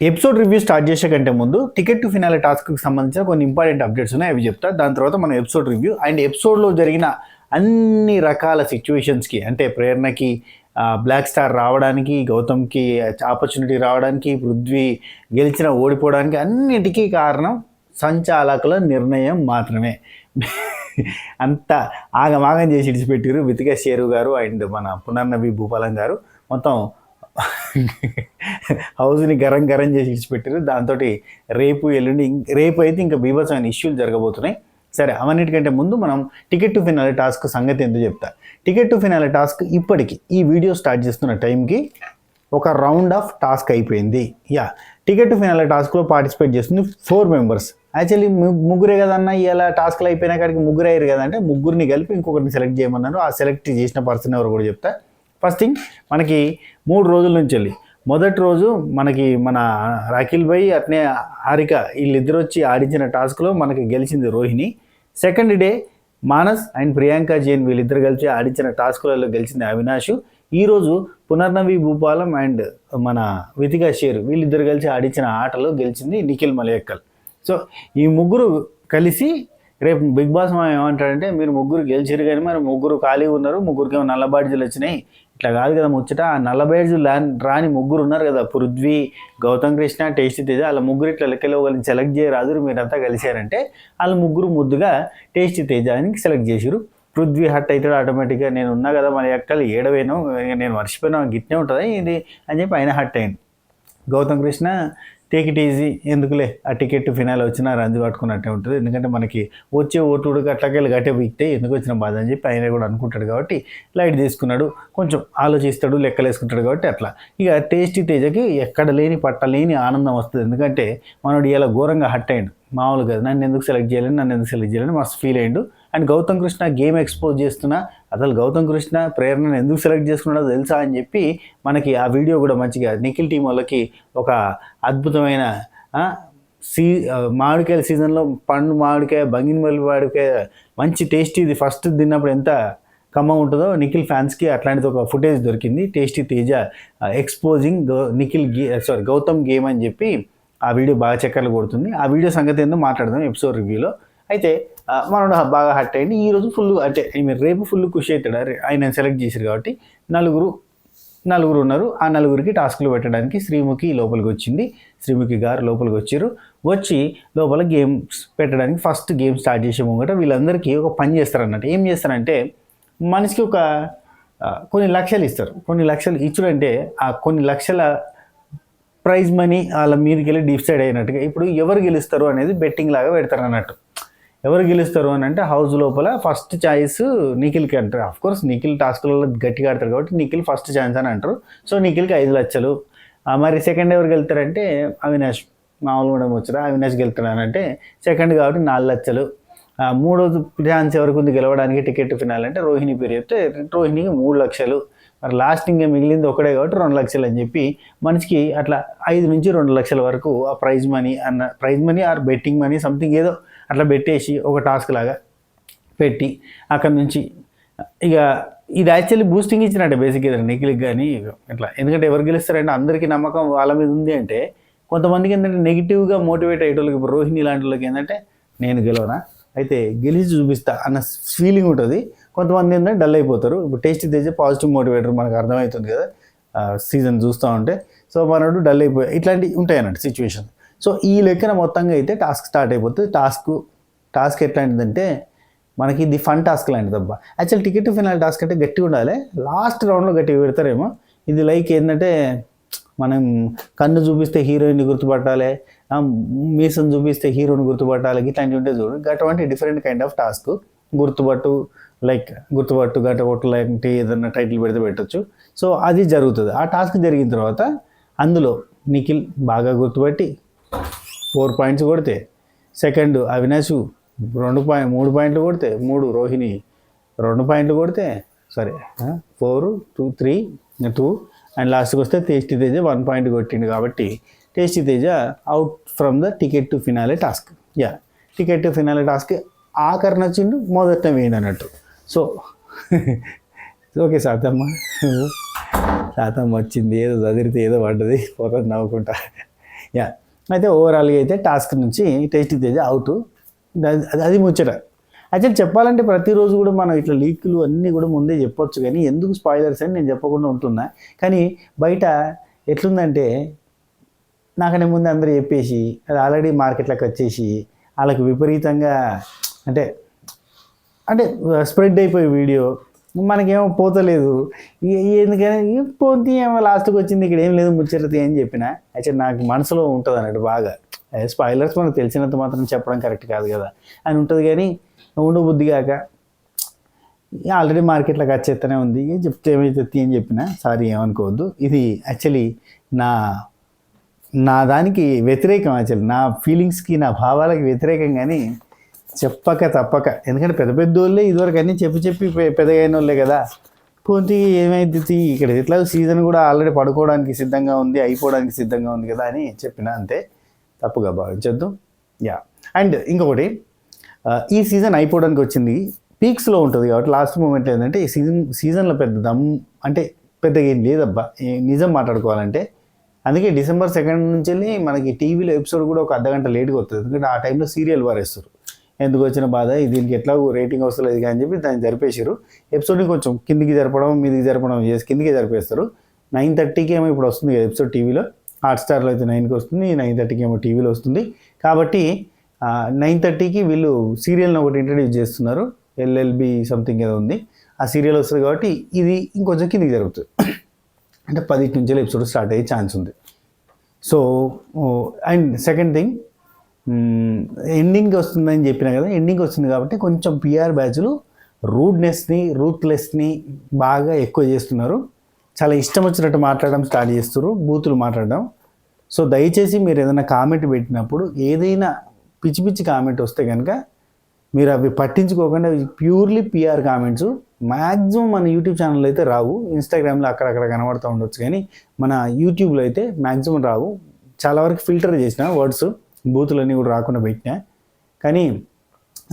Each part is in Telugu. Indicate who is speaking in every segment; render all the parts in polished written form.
Speaker 1: ఎపిసోడ్ రివ్యూ స్టార్ట్ చేసే కంటే ముందు టికెట్ టు ఫినాలే టాస్క్కి సంబంధించిన కొన్ని ఇంపార్టెంట్ అప్డేట్స్ ఉన్నాయి, అవి చెప్తా. దాని తర్వాత మనం ఎపిసోడ్ రివ్యూ అండ్ ఎపిసోడ్లో జరిగిన అన్ని రకాల సిచ్యువేషన్స్కి, అంటే ప్రేరణకి బ్లాక్ స్టార్ రావడానికి, గౌతమ్కి ఆపర్చునిటీ రావడానికి, పృథ్వీ గెలిచిన ఓడిపోవడానికి అన్నిటికీ కారణం సంచాలకుల నిర్ణయం మాత్రమే. అంతా ఆగమాగం చేసి ఇడిచిపెట్టారు వితికా షేరు గారు అండ్ మన పునర్నవి భూపాలం గారు. మొత్తం హౌస్ని గరం గరం చేసి ఇడిచిపెట్టారు. దాంతో రేపు ఎల్లుండి రేపు అయితే ఇంకా బీభత్సమైన ఇష్యూలు జరగబోతున్నాయి. సరే, అవన్నిటికంటే ముందు మనం టికెట్ టు ఫినాలే టాస్క్ సంగతి ఎందుకు చెప్తా. టికెట్ టు ఫినాలే టాస్క్ ఇప్పటికి ఈ వీడియో స్టార్ట్ చేస్తున్న టైంకి ఒక రౌండ్ ఆఫ్ టాస్క్ అయిపోయింది. టికెట్ టు ఫినాలే టాస్క్లో పార్టిసిపేట్ చేస్తుంది 4 మెంబర్స్. యాక్చువల్లీ ముగ్గురే కదన్న, ఇలా టాస్క్లు అయిపోయినా కాడికి ముగ్గురు అయ్యారు కదంటే ముగ్గురిని కలిపి ఇంకొకరిని సెలెక్ట్ చేయమన్నారు. ఆ సెలెక్ట్ చేసిన పర్సన్ ఎవరు కూడా చెప్తా. ఫస్ట్ థింగ్, మనకి 3 రోజుల నుంచి వెళ్ళి మొదటి రోజు మనకి మన రాఖిల్ భాయ్ అట్నే హారిక వీళ్ళిద్దరు వచ్చి ఆడించిన టాస్క్లో మనకి గెలిచింది Rohini. Second day Manas and Priyanka Jain వీళ్ళిద్దరు కలిసి ఆడించిన టాస్క్లలో గెలిచింది అవినాష్. ఈరోజు పునర్నవి భూపాలం అండ్ మన వితికా షేర్ వీళ్ళిద్దరు కలిసి ఆడించిన ఆటలో గెలిచింది నిఖిల్ మలయక్కల్. సో ఈ ముగ్గురు కలిసి రేపు బిగ్ బాస్ మా ఏమంటాడంటే, మీరు ముగ్గురు గెలిచిరు కానీ మరి ముగ్గురు ఖాళీగా ఉన్నారు, ముగ్గురికి ఏమో నల్ల బాడ్జీలు వచ్చినాయి. ఇట్లా కాదు కదా ముచ్చట. ఆ నల్ల బాడ్జీలు రాని ముగ్గురు ఉన్నారు కదా, పృథ్వీ, గౌతమ్ కృష్ణ, టేస్టీ తేజ. వాళ్ళ ముగ్గురు ఇట్లా లెక్కలో వాళ్ళని సెలెక్ట్ చేయరాదు, మీరంతా కలిశారంటే వాళ్ళ ముగ్గురు ముద్దుగా టేస్టీ తేజ అని సెలెక్ట్ చేసిరు. పృథ్వీ హట్ అవుతాడు ఆటోమేటిక్గా. నేను ఉన్నా కదా మన ఎక్కలు ఏడవేను, నేను మర్చిపోయినా గిట్నే ఉంటుంది ఇది అని చెప్పి ఆయన హట్ అయింది. Gautham Krishna take it easy, ఎందుకులే ఆ టికెట్ ఫినాల్ వచ్చినా రంజు పట్టుకున్నట్టే ఉంటుంది, ఎందుకంటే మనకి వచ్చే ఓటుడు అట్లకెళ్ళి గట్టే వీక్తే ఎందుకు వచ్చిన బాధ అని చెప్పి ఆయన కూడా అనుకుంటాడు కాబట్టి లైట్ తీసుకున్నాడు, కొంచెం ఆలోచిస్తాడు, లెక్కలు వేసుకుంటాడు కాబట్టి అట్లా. ఇక టేస్టీ తేజకి ఎక్కడ లేని పట్టలేని ఆనందం వస్తుంది, ఎందుకంటే మనోడు ఇలా ఘోరంగా హట్ అయ్యాడు. మామూలు కదా, నన్ను ఎందుకు సెలెక్ట్ చేయాలని మస్తు ఫీల్ అయ్యాడు. And Gautham Krishna game expose చేస్తున్నా, అసలు గౌతమ్ కృష్ణ ప్రేరణను ఎందుకు సెలెక్ట్ చేసుకున్నాడో తెలుసా అని చెప్పి మనకి ఆ వీడియో కూడా మంచిగా నిఖిల్ టీం వాళ్ళకి ఒక అద్భుతమైన మామిడికాయల సీజన్లో పండు మామిడికాయ, బంగినపల్లి మామిడికాయ మంచి టేస్టీ, ఇది ఫస్ట్ తిన్నప్పుడు ఎంత కమ్మ ఉంటుందో నిఖిల్ ఫ్యాన్స్కి అట్లాంటిది ఒక ఫుటేజ్ దొరికింది. Tasty Teja exposing Gautham game అని చెప్పి ఆ వీడియో బాగా చక్కర్లు కొడుతుంది. ఆ వీడియో సంగతి ఏందో మాట్లాడదాం ఎపిసోడ్ రివ్యూలో. అయితే మనోడు బాగా హట్ అయ్యింది. ఈరోజు ఫుల్ అంటే రేపు ఫుల్ ఖుషి అవుతాడు, ఆయన సెలెక్ట్ చేశారు కాబట్టి. నలుగురు ఉన్నారు. ఆ నలుగురికి టాస్క్లు పెట్టడానికి శ్రీముఖి లోపలికి వచ్చింది. శ్రీముఖి గారు లోపలికి వచ్చి లోపల గేమ్స్ పెట్టడానికి ఫస్ట్ గేమ్ స్టార్ట్ చేసే ముంగట వీళ్ళందరికీ ఒక పని చేస్తారన్నట్టు. ఏం చేస్తారంటే, మనిషికి ఒక కొన్ని లక్షలు ఇస్తారు. కొన్ని లక్షలు ఇచ్చుడంటే ఆ కొన్ని లక్షల ప్రైజ్ మనీ వాళ్ళ మీదకి వెళ్ళి డిసైడ్ అయినట్టుగా. ఇప్పుడు ఎవరు గెలుస్తారు అనేది బెట్టింగ్ లాగా పెడతారు అన్నట్టు. ఎవరు గెలుస్తారు అని అంటే హౌస్ లోపల ఫస్ట్ ఛాయిస్ నిఖిల్కి అంటారు. ఆఫ్కోర్స్ నిఖిల్ టాస్క్లలో గట్టిగా ఆడతారు కాబట్టి నిఖిల్ ఫస్ట్ ఛాన్స్ అని అంటారు. సో నిఖిల్కి 5 లక్షలు. మరి సెకండ్ ఎవరు గెలుతారంటే అవినాష్, మామూలు కూడా వచ్చారు, అవినాష్ గెలుతాడు అని అంటే సెకండ్ కాబట్టి 4 లక్షలు. మూడోది ఛాన్స్ ఎవరికి ఉంది గెలవడానికి టికెట్ ఫినాల్ అంటే రోహిణి పేరు చెప్తే రోహిణికి 3 లక్షలు. మరి లాస్ట్ ఇంకా మిగిలింది ఒకటే కాబట్టి 2 లక్షలు అని చెప్పి మనిషికి అట్లా 5 నుంచి 2 లక్షల వరకు ఆ prize money are betting money something ఏదో అట్లా పెట్టేసి ఒక టాస్క్ లాగా పెట్టి అక్కడి నుంచి ఇక ఇది యాక్చువల్లీ బూస్టింగ్ ఇచ్చినట్టే బేసిక్ ఏదైనా నిఖిల్కి కానీ ఇట్లా. ఎందుకంటే ఎవరు గెలుస్తారంటే అందరికీ నమ్మకం వాళ్ళ మీద ఉంది అంటే, కొంతమందికి ఏంటంటే నెగిటివ్గా మోటివేట్ అయ్యేటోళ్ళకి, ఇప్పుడు రోహిణి లాంటి వాళ్ళకి ఏంటంటే నేను గెలవనా అయితే గెలిచి చూపిస్తా అన్న ఫీలింగ్ ఉంటుంది. కొంతమంది ఏంటంటే డల్ అయిపోతారు. ఇప్పుడు టేస్టీ తేజ పాజిటివ్ మోటివేటర్ మనకు అర్థమవుతుంది కదా సీజన్ చూస్తూ ఉంటే. సో మనోడు డల్ అయిపోయి ఇట్లాంటివి ఉంటాయి అన్నట్టు సిచ్యువేషన్. సో ఈ లెక్కన మొత్తంగా అయితే టాస్క్ స్టార్ట్ అయిపోతుంది. టాస్క్ ఎట్లాంటిదంటే మనకి ఇది ఫన్ టాస్క్ లాంటిది అబ్బా. యాక్చువల్ టికెట్ ఫినాల్ టాస్క్ అంటే గట్టిగా ఉండాలి, లాస్ట్ రౌండ్లో గట్టిగా పెడతారేమో. ఇది లైక్ ఏంటంటే మనం కన్ను చూపిస్తే హీరోయిన్ని గుర్తుపట్టాలి, మీసం చూపిస్తే హీరోని గుర్తుపట్టాలి, ఇట్లాంటివి ఉంటే చూడు. అటువంటి డిఫరెంట్ కైండ్ ఆఫ్ టాస్క్. గుర్తుపట్టు గట్ట కొట్టు లాంటి ఏదన్నా టైటిల్ పెడితే పెట్టచ్చు. సో అది జరుగుతుంది. ఆ టాస్క్ జరిగిన తర్వాత అందులో నిఖిల్ బాగా గుర్తుపట్టి 4 పాయింట్స్ కొడితే, సెకండ్ అవినాష్ 3 పాయింట్లు కొడితే, 3 రోహిణి 2 పాయింట్లు కొడితే, సరే 4 2 3 2 అండ్ లాస్ట్కి వస్తే టేస్టీ తేజ 1 పాయింట్ కొట్టిండు. కాబట్టి tasty Teja out from the ticket to finale task. Ticket to finale task ఆఖరిని వచ్చిండు, మొదట వేయండి అన్నట్టు. సో ఓకే శాతమ్మ వచ్చింది, ఏదో చదివితే ఏదో పడ్డది, పోతుంది నవ్వుకుంటా. యా, అయితే ఓవరాల్గా అయితే టాస్క్ నుంచి టేస్టీ తేజ అవుట్. అది ముచ్చట. యాక్చువల్లీ చెప్పాలంటే ప్రతిరోజు కూడా మనం ఇట్లా లీకులు అన్నీ కూడా ముందే చెప్పొచ్చు, కానీ ఎందుకు స్పాయిలర్స్ అని నేను చెప్పకుండా ఉంటున్నా. కానీ బయట ఎట్లుందంటే నాకనే ముందు అందరూ చెప్పేసి అది ఆల్రెడీ మార్కెట్లోకి వచ్చేసి వాళ్ళకి విపరీతంగా అంటే అంటే స్ప్రెడ్ అయిపోయే వీడియో మనకేమో పోతలేదు. ఎందుకని పోతే ఏమో లాస్ట్కి వచ్చింది ఇక్కడ ఏం లేదు ముచ్చరితే అని చెప్పిన. యాక్చువల్లీ నాకు మనసులో ఉంటుంది అన్నట్టు బాగా. స్పాయిలర్స్ మనకు తెలిసినంత మాత్రం చెప్పడం కరెక్ట్ కాదు కదా అని ఉంటుంది, కానీ ఉండబుద్ధి కాక ఆల్రెడీ మార్కెట్లోకి వచ్చేస్తూనే ఉంది. చెప్తే ఏమైతే అని చెప్పిన, సారీ ఏమనుకోవద్దు. ఇది యాక్చువల్లీ నా దానికి వ్యతిరేకం, యాక్చువల్లీ నా ఫీలింగ్స్కి నా భావాలకి వ్యతిరేకం, కానీ చెప్పక తప్పక. ఎందుకంటే పెద్ద పెద్ద వాళ్ళే ఇదివరకు అన్నీ చెప్పి పెద్దగైన వాళ్ళే కదా. పోతే ఏమైంది ఇక్కడ ఎట్లా సీజన్ కూడా ఆల్రెడీ పడుకోవడానికి సిద్ధంగా ఉంది, అయిపోవడానికి సిద్ధంగా ఉంది కదా అని చెప్పిన, అంతే, తప్పుగా భావించొద్దు. యా, అండ్ ఇంకొకటి, ఈ సీజన్ అయిపోవడానికి వచ్చింది పీక్స్లో ఉంటుంది కాబట్టి లాస్ట్ మూమెంట్ ఏంటంటే ఈ సీజన్లో పెద్ద అంటే పెద్దగా ఏం లేదబ్బా నిజం మాట్లాడుకోవాలంటే. అందుకే December 2 నుంచి వెళ్ళి మనకి టీవీలో ఎపిసోడ్ కూడా ఒక అర్ధగంట లేట్గా వస్తుంది. ఎందుకంటే ఆ టైంలో సీరియల్ వారేస్తారు. ఎందుకు వచ్చిన బాధ, దీనికి ఎట్లా రేటింగ్ వస్తలేదు కానీ చెప్పి దాన్ని జరిపేసారు. ఎపిసోడ్ని కొంచెం కిందికి జరపడం మీదికి జరపడం చేసి కిందికి జరిపేస్తారు. 9:30కి ఏమో ఇప్పుడు వస్తుంది కదా ఎపిసోడ్ టీవీలో. హాట్స్టార్లో అయితే 9కి వస్తుంది, 9:30కి ఏమో టీవీలో వస్తుంది. కాబట్టి 9:30కి వీళ్ళు సీరియల్ని ఒకటి ఇంట్రడ్యూస్ చేస్తున్నారు, LLB సంథింగ్ ఏదో ఉంది. ఆ సీరియల్ వస్తుంది కాబట్టి ఇది ఇంకొంచెం కిందికి జరుగుతుంది. అంటే 10 నుంచి ఎపిసోడ్ స్టార్ట్ అయ్యే ఛాన్స్ ఉంది. So and second thing, ending వస్తుందని చెప్పినా కదా, ఎండింగ్ వస్తుంది కాబట్టి కొంచెం పిఆర్ బ్యాచ్లు రూత్లెస్ని బాగా ఎక్కువ చేస్తున్నారు. చాలా ఇష్టం వచ్చినట్టు మాట్లాడడం స్టార్ట్ చేస్తారు, బూతులు మాట్లాడడం. సో దయచేసి మీరు ఏదైనా కామెంట్ పెట్టినప్పుడు ఏదైనా పిచ్చి పిచ్చి కామెంట్ వస్తే కనుక మీరు అవి పట్టించుకోకుండా ప్యూర్లీ పిఆర్ కామెంట్స్ మ్యాక్సిమం మన యూట్యూబ్ ఛానల్లో అయితే రావు. ఇన్స్టాగ్రామ్లో అక్కడక్కడ కనబడుతూ ఉండొచ్చు, కానీ మన యూట్యూబ్లో అయితే మ్యాక్సిమం రావు. చాలా వరకు ఫిల్టర్ చేసిన వర్డ్స్, బూతులన్నీ కూడా రాకుండా పెట్టినా, కానీ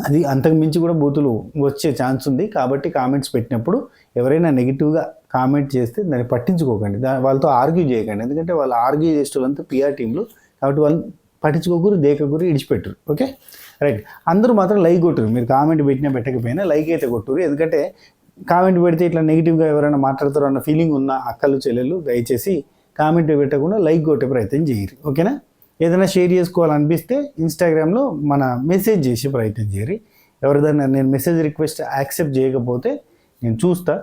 Speaker 1: అది అంతకు మించి కూడా బూతులు వచ్చే ఛాన్స్ ఉంది. కాబట్టి కామెంట్స్ పెట్టినప్పుడు ఎవరైనా నెగిటివ్గా కామెంట్ చేస్తే దాన్ని పట్టించుకోకండి, వాళ్ళతో ఆర్గ్యూ చేయకండి. ఎందుకంటే వాళ్ళు ఆర్గ్యూ చేసే వాళ్ళంతా పిఆర్ టీంలు కాబట్టి వాళ్ళు పట్టించుకోకూరు, దేకకూరు, ఇడిచిపెట్టరు. Okay right. అందరూ మాత్రం లైక్ కొట్టురు, మీరు కామెంట్ పెట్టినా పెట్టకపోయినా లైక్ అయితే కొట్టురు. ఎందుకంటే కామెంట్ పెడితే ఇట్లా నెగిటివ్గా ఎవరైనా మాట్లాడతారు అన్న ఫీలింగ్ ఉన్న అక్కలు చెల్లెలు దయచేసి కామెంట్ పెట్టకుండా లైక్ కొట్టే ప్రయత్నం చేయరు. ఓకేనా? ఏదైనా షేర్ చేసుకోవాలనిపిస్తే ఇన్స్టాగ్రామ్లో మన మెసేజ్ చేసే ప్రయత్నం చేయరు. ఎవరిదైనా నేను మెసేజ్ రిక్వెస్ట్ యాక్సెప్ట్ చేయకపోతే నేను చూస్తా,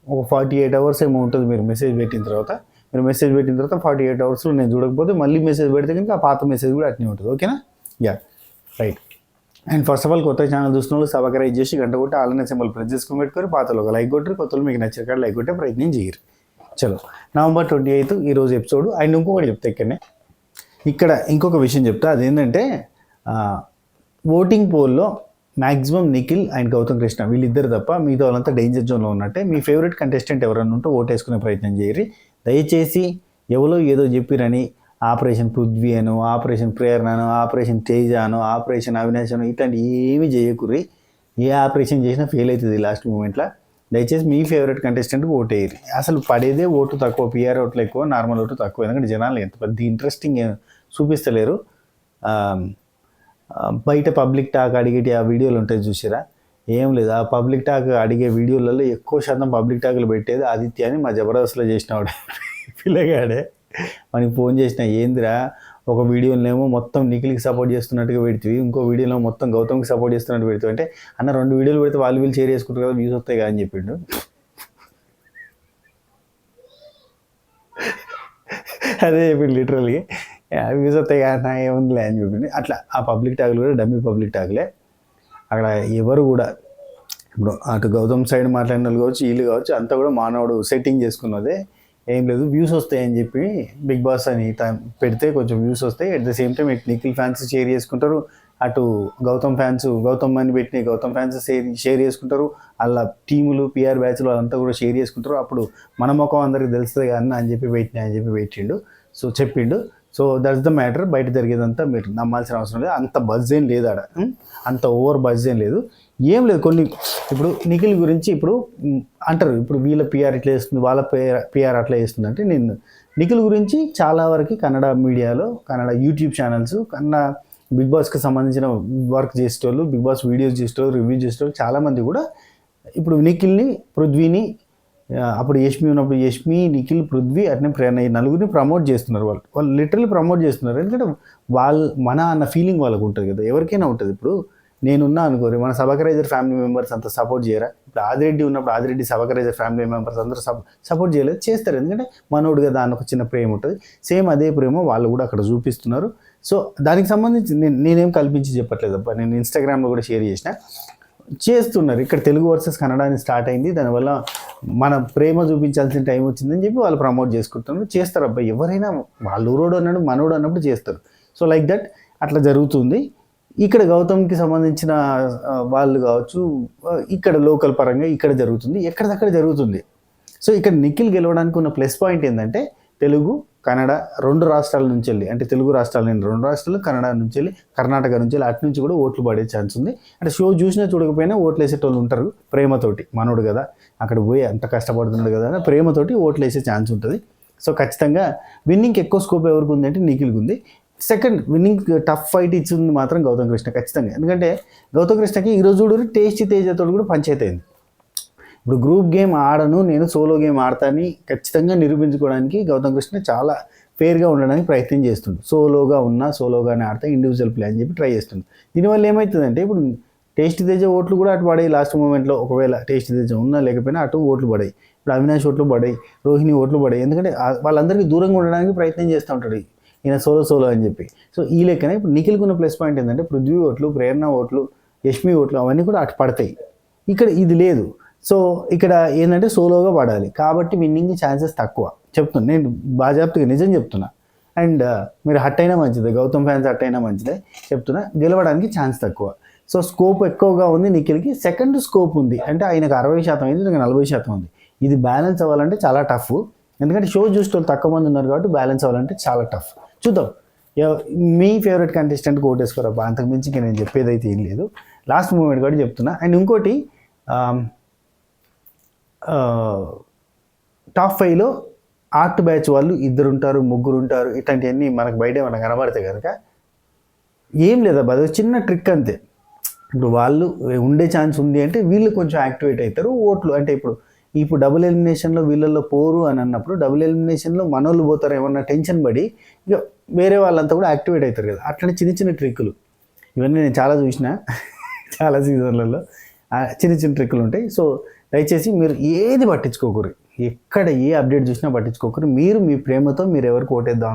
Speaker 1: ఒక 48 hours ఏమో ఉంటుంది. మీరు మెసేజ్ పెట్టిన తర్వాత 48 hours నేను చూడకపోతే మళ్ళీ మెసేజ్ పెడితే కనుక ఆ పాత మెసేజ్ కూడా అట్నే ఉంటుంది. ఓకేనా? Yeah right. And first of all కొత్త ఛానల్ చూసిన వాళ్ళు సబ్స్క్రైబ్ చేసి గంట కొట్టి ఆల్రెడీ సింబల్ ప్రెస్ చేసుకుని పెట్టుకొని పాతలో ఒక లైక్ కొట్టరు, కొత్తలు మీకు నచ్చిన కాడ లైక్ కొట్టే ప్రయత్నం చేయరు. చలో, November 28 ఈరోజు ఎపిసోడ్. అండ్ ఇంకొకటి చెప్తా ఇక్కడ ఇంకొక విషయం చెప్తా, అదేంటంటే ఓటింగ్ పోల్లో మ్యాక్సిమం నిఖిల్ అండ్ గౌతమ్ కృష్ణ వీళ్ళిద్దరు తప్ప మిగతా వాళ్ళంతా డేంజర్ జోన్లో ఉన్నట్టే. మీ ఫేవరెట్ కంటెస్టెంట్ ఎవరైనా ఉంటే ఓటు వేసుకునే ప్రయత్నం చేయరు. దయచేసి ఎవరో ఏదో చెప్పిరని ఆపరేషన్ పృథ్వీ అనో, ఆపరేషన్ ప్రేరణ అనో, ఆపరేషన్ తేజ అనో, ఆపరేషన్ అవినాష్ అనో ఇట్లాంటి ఏమీ చేయకుర్రి. ఏ ఆపరేషన్ చేసినా ఫెయిల్ అవుతుంది లాస్ట్ మూమెంట్లో. దయచేసి మీ ఫేవరెట్ కంటెస్టెంట్కి ఓటు వేయరు. అసలు పడేదే ఓటు తక్కువ, పిఆర్ ఓట్లు ఎక్కువ, నార్మల్ ఓటు తక్కువ. ఎందుకంటే జనాలు ఎంత పెద్ద ఇంట్రెస్టింగ్ చూపిస్తలేరు. బయట పబ్లిక్ టాక్ అడిగేటి ఆ వీడియోలు ఉంటాయి చూసారా, ఏం లేదు. ఆ పబ్లిక్ టాక్ అడిగే వీడియోలలో ఎక్కువ శాతం పబ్లిక్ టాక్లు పెట్టేది ఆదిత్య అని మా జబర్దస్త్లో చేసినవాడే పిల్లగాడే. మనకి ఫోన్ చేసిన, ఏందిరా ఒక వీడియోలోనేమో మొత్తం నిఖిల్కి సపోర్ట్ చేస్తున్నట్టుగా పెడుతుంది, ఇంకో వీడియోలో మొత్తం గౌతమ్కి సపోర్ట్ చేస్తున్నట్టు పెడుతుంది. అంటే అన్న 2 వీడియోలు పెడితే వీళ్ళు షేర్ చేసుకుంటారు కదా, వ్యూస్ వస్తాయి కదా అని చెప్పిండు. అదే చెప్పిండు లిటరల్గా, వ్యూస్ వస్తాయి కదా ఏముందిలే అని చెప్పింది. అట్లా ఆ పబ్లిక్ టాక్లు కూడా డమ్మీ పబ్లిక్ టాక్లే. అక్కడ ఎవరు కూడా ఇప్పుడు అటు గౌతమ్ సైడ్ మాట్లాడిన వాళ్ళు కావచ్చు, వీళ్ళు కావచ్చు, అంతా కూడా మానవుడు సెట్టింగ్ చేసుకున్నదే. ఏం లేదు, వ్యూస్ వస్తాయని చెప్పి బిగ్ బాస్ అని పెడితే కొంచెం వ్యూస్ వస్తాయి. అట్ ద సేమ్ టైం ఇటు నిఖిల్ ఫ్యాన్స్ షేర్ చేసుకుంటారు, అటు గౌతమ్ అని పెట్టిన గౌతమ్ ఫ్యాన్స్ షేర్ చేసుకుంటారు, అలా టీములు పిఆర్ బ్యాచ్లు వాళ్ళంతా కూడా షేర్ చేసుకుంటారు. అప్పుడు మన ముఖం అందరికి తెలుస్తుంది అన్న అని చెప్పి పెట్టిండు. సో చెప్పిండు. So that's the matter. బయట జరిగేదంతా మీరు నమ్మాల్సిన అవసరం లేదు. అంత బజ్ ఏం లేదు ఆడ, అంత ఓవర్ బజ్ ఏం లేదు. కొన్ని ఇప్పుడు నిఖిల్ గురించి ఇప్పుడు అంటారు, ఇప్పుడు వీళ్ళ పిఆర్ ఇట్లా చేస్తుంది, వాళ్ళ పిఆర్ అట్లా చేస్తుంది అంటే నిఖిల్ గురించి చాలా వరకు కన్నడ మీడియాలో, Kannada YouTube channels, Kannada Bigg బాస్కి సంబంధించిన వర్క్ చేసేటోళ్ళు, బిగ్ బాస్ వీడియోస్ చేసేటోళ్ళు, రివ్యూ చేసేటోళ్ళు చాలామంది కూడా ఇప్పుడు నిఖిల్ని, పృథ్వీని, అప్పుడు యష్మి ఉన్నప్పుడు యష్మి, నిఖిల్, పృథ్వీ అట్నే ప్రేరణ ఈ నలుగురిని ప్రమోట్ చేస్తున్నారు. వాళ్ళు లిటరల్లీ ప్రమోట్ చేస్తున్నారు. ఎందుకంటే మన అన్న ఫీలింగ్ వాళ్ళకు ఉంటుంది కదా, ఎవరికైనా ఉంటుంది. ఇప్పుడు నేనున్నా అనుకోరు, మన సబకరైజర్ ఫ్యామిలీ మెంబర్స్ అంతా సపోర్ట్ చేయరా? ఇప్పుడు ఆదిరెడ్డి ఉన్నప్పుడు ఆదిరెడ్డి సబకరైజర్ ఫ్యామిలీ మెంబర్స్ అందరూ సపోర్ట్ చేయలేదు, చేస్తారు. ఎందుకంటే మనోడు కదా, దానికి ఒక చిన్న ప్రేమ ఉంటుంది. సేమ్ అదే ప్రేమ వాళ్ళు కూడా అక్కడ చూపిస్తున్నారు. సో దానికి సంబంధించి నేనేం కల్పించి చెప్పట్లేదు అబ్బా, నేను ఇన్స్టాగ్రామ్లో కూడా షేర్ చేస్తున్నారు. ఇక్కడ తెలుగు వర్సెస్ కన్నడ అని స్టార్ట్ అయింది, దానివల్ల మన ప్రేమ చూపించాల్సిన టైం వచ్చిందని చెప్పి వాళ్ళు ప్రమోట్ చేసుకుంటున్నారు. చేస్తారు అబ్బాయి, ఎవరైనా వాళ్ళు ఊరోడు అన్నాడు మనోడు అన్నప్పుడు చేస్తారు. సో లైక్ దట్ అట్లా జరుగుతుంది. ఇక్కడ గౌతమ్కి సంబంధించిన వాళ్ళు కావచ్చు, ఇక్కడ లోకల్ పరంగా ఇక్కడ జరుగుతుంది, ఎక్కడిదక్కడ జరుగుతుంది. సో ఇక్కడ నిఖిల్ గెలవడానికి ఉన్న ప్లస్ పాయింట్ ఏంటంటే తెలుగు, కన్నడ 2 రాష్ట్రాల నుంచి వెళ్ళి, అంటే తెలుగు రాష్ట్రాలు 2 రాష్ట్రాలు, కన్నడ నుంచి వెళ్ళి, కర్ణాటక నుంచి వెళ్ళి, అటు నుంచి కూడా ఓట్లు పడే ఛాన్స్ ఉంది. అంటే షో చూసినా చూడకపోయినా ఓట్లు వేసేటోళ్ళు ఉంటారు ప్రేమతోటి. మనోడు కదా, అక్కడ పోయి అంత కష్టపడుతున్నాడు కదా అని ప్రేమతోటి ఓట్లు వేసే ఛాన్స్ ఉంటుంది. సో ఖచ్చితంగా విన్నింగ్కి ఎక్కువ స్కోప్ ఎవరికి ఉంది అంటే నిఖిల్కి ఉంది. సెకండ్ విన్నింగ్ టఫ్ ఫైట్ ఇచ్చింది మాత్రం గౌతమ్ కృష్ణ ఖచ్చితంగా. ఎందుకంటే గౌతమ్ కృష్ణకి ఈరోజు చూడు టేస్టీ తేజతో కూడా పంచాయతీ అయింది. ఇప్పుడు గ్రూప్ గేమ్ ఆడను, నేను సోలో గేమ్ ఆడతాని ఖచ్చితంగా నిరూపించుకోవడానికి గౌతమ్ కృష్ణ చాలా ఫేర్గా ఉండడానికి ప్రయత్నం చేస్తుండు. సోలోగానే ఆడతా, ఇండివిజువల్ ప్లే అని చెప్పి ట్రై చేస్తుంది. దీనివల్ల ఏమవుతుందంటే ఇప్పుడు టేస్టీ తేజ ఓట్లు కూడా అటు పడాయి లాస్ట్ మూమెంట్లో. ఒకవేళ టేస్టీ తేజ ఉన్నా లేకపోయినా అటు ఓట్లు పడాయి. ఇప్పుడు అవినాష్ ఓట్లు పడాయి, రోహిణి ఓట్లు పడాయి. ఎందుకంటే వాళ్ళందరికీ దూరంగా ఉండడానికి ప్రయత్నం చేస్తూ ఉంటాడు ఈయన సోలో అని చెప్పి. సో ఈ లెక్కన ఇప్పుడు నిఖిల్కి ఉన్న ప్లస్ పాయింట్ ఏంటంటే పృథ్వీ ఓట్లు, ప్రేరణ ఓట్లు, యష్మి ఓట్లు అవన్నీ కూడా అటు పడతాయి. ఇక్కడ ఇది లేదు. సో ఇక్కడ ఏంటంటే సోలోగా పడాలి కాబట్టి విన్నింగ్ ఛాన్సెస్ తక్కువ. చెప్తున్నా నేను బాజాప్తుగా నిజం చెప్తున్నా. అండ్ మీరు హట్ అయినా మంచిదే, గౌతమ్ ఫ్యాన్స్ హట్ అయినా మంచిదే చెప్తున్నా, గెలవడానికి ఛాన్స్ తక్కువ. సో స్కోప్ ఎక్కువగా ఉంది నిఖిల్కి. సెకండ్ స్కోప్ ఉంది అంటే ఆయనకు 60% అయింది, నాకు 40% ఉంది. ఇది బ్యాలెన్స్ అవ్వాలంటే చాలా టఫ్. ఎందుకంటే షో చూసేవాళ్ళు తక్కువ మంది ఉన్నారు కాబట్టి బ్యాలెన్స్ అవ్వాలంటే చాలా టఫ్. చూద్దాం. మీ ఫేవరెట్ కంటెస్టెంట్కి ఓటేసుకోరబ్బా, అంతకుమించి ఇంకా నేను చెప్పేది అయితే ఏం లేదు. లాస్ట్ మూమెంట్ కూడా చెప్తున్నా. అండ్ ఇంకోటి టాప్ 5లో ఆర్ట్ బ్యాచ్ వాళ్ళు 2 ఉంటారు, 3 ఉంటారు. ఇట్లాంటివన్నీ మనకు బయట మనకు కనబడతాయి కనుక ఏం లేదబ్బా, అది చిన్న ట్రిక్ అంతే. ఇప్పుడు వాళ్ళు ఉండే ఛాన్స్ ఉంది అంటే వీళ్ళు కొంచెం యాక్టివేట్ అవుతారు ఓట్లు. అంటే ఇప్పుడు డబుల్ ఎలిమినేషన్లో వీళ్ళల్లో పోరు అని అన్నప్పుడు డబుల్ ఎలిమినేషన్లో మనోళ్ళు పోతారు ఏమన్నా టెన్షన్ పడి, ఇక వేరే వాళ్ళంతా కూడా యాక్టివేట్ అవుతారు కదా. అట్లనే చిన్న చిన్న ట్రిక్కులు ఇవన్నీ నేను చాలా చూసిన, చాలా సీజన్లలో చిన్న ట్రిక్కులు ఉంటాయి. సో దయచేసి మీరు ఏది పట్టించుకోకూరు, ఎక్కడ ఏ అప్డేట్ చూసినా పట్టించుకోకూరు. మీరు మీ ప్రేమతో మీరు ఎవరికి ఓటేద్దాం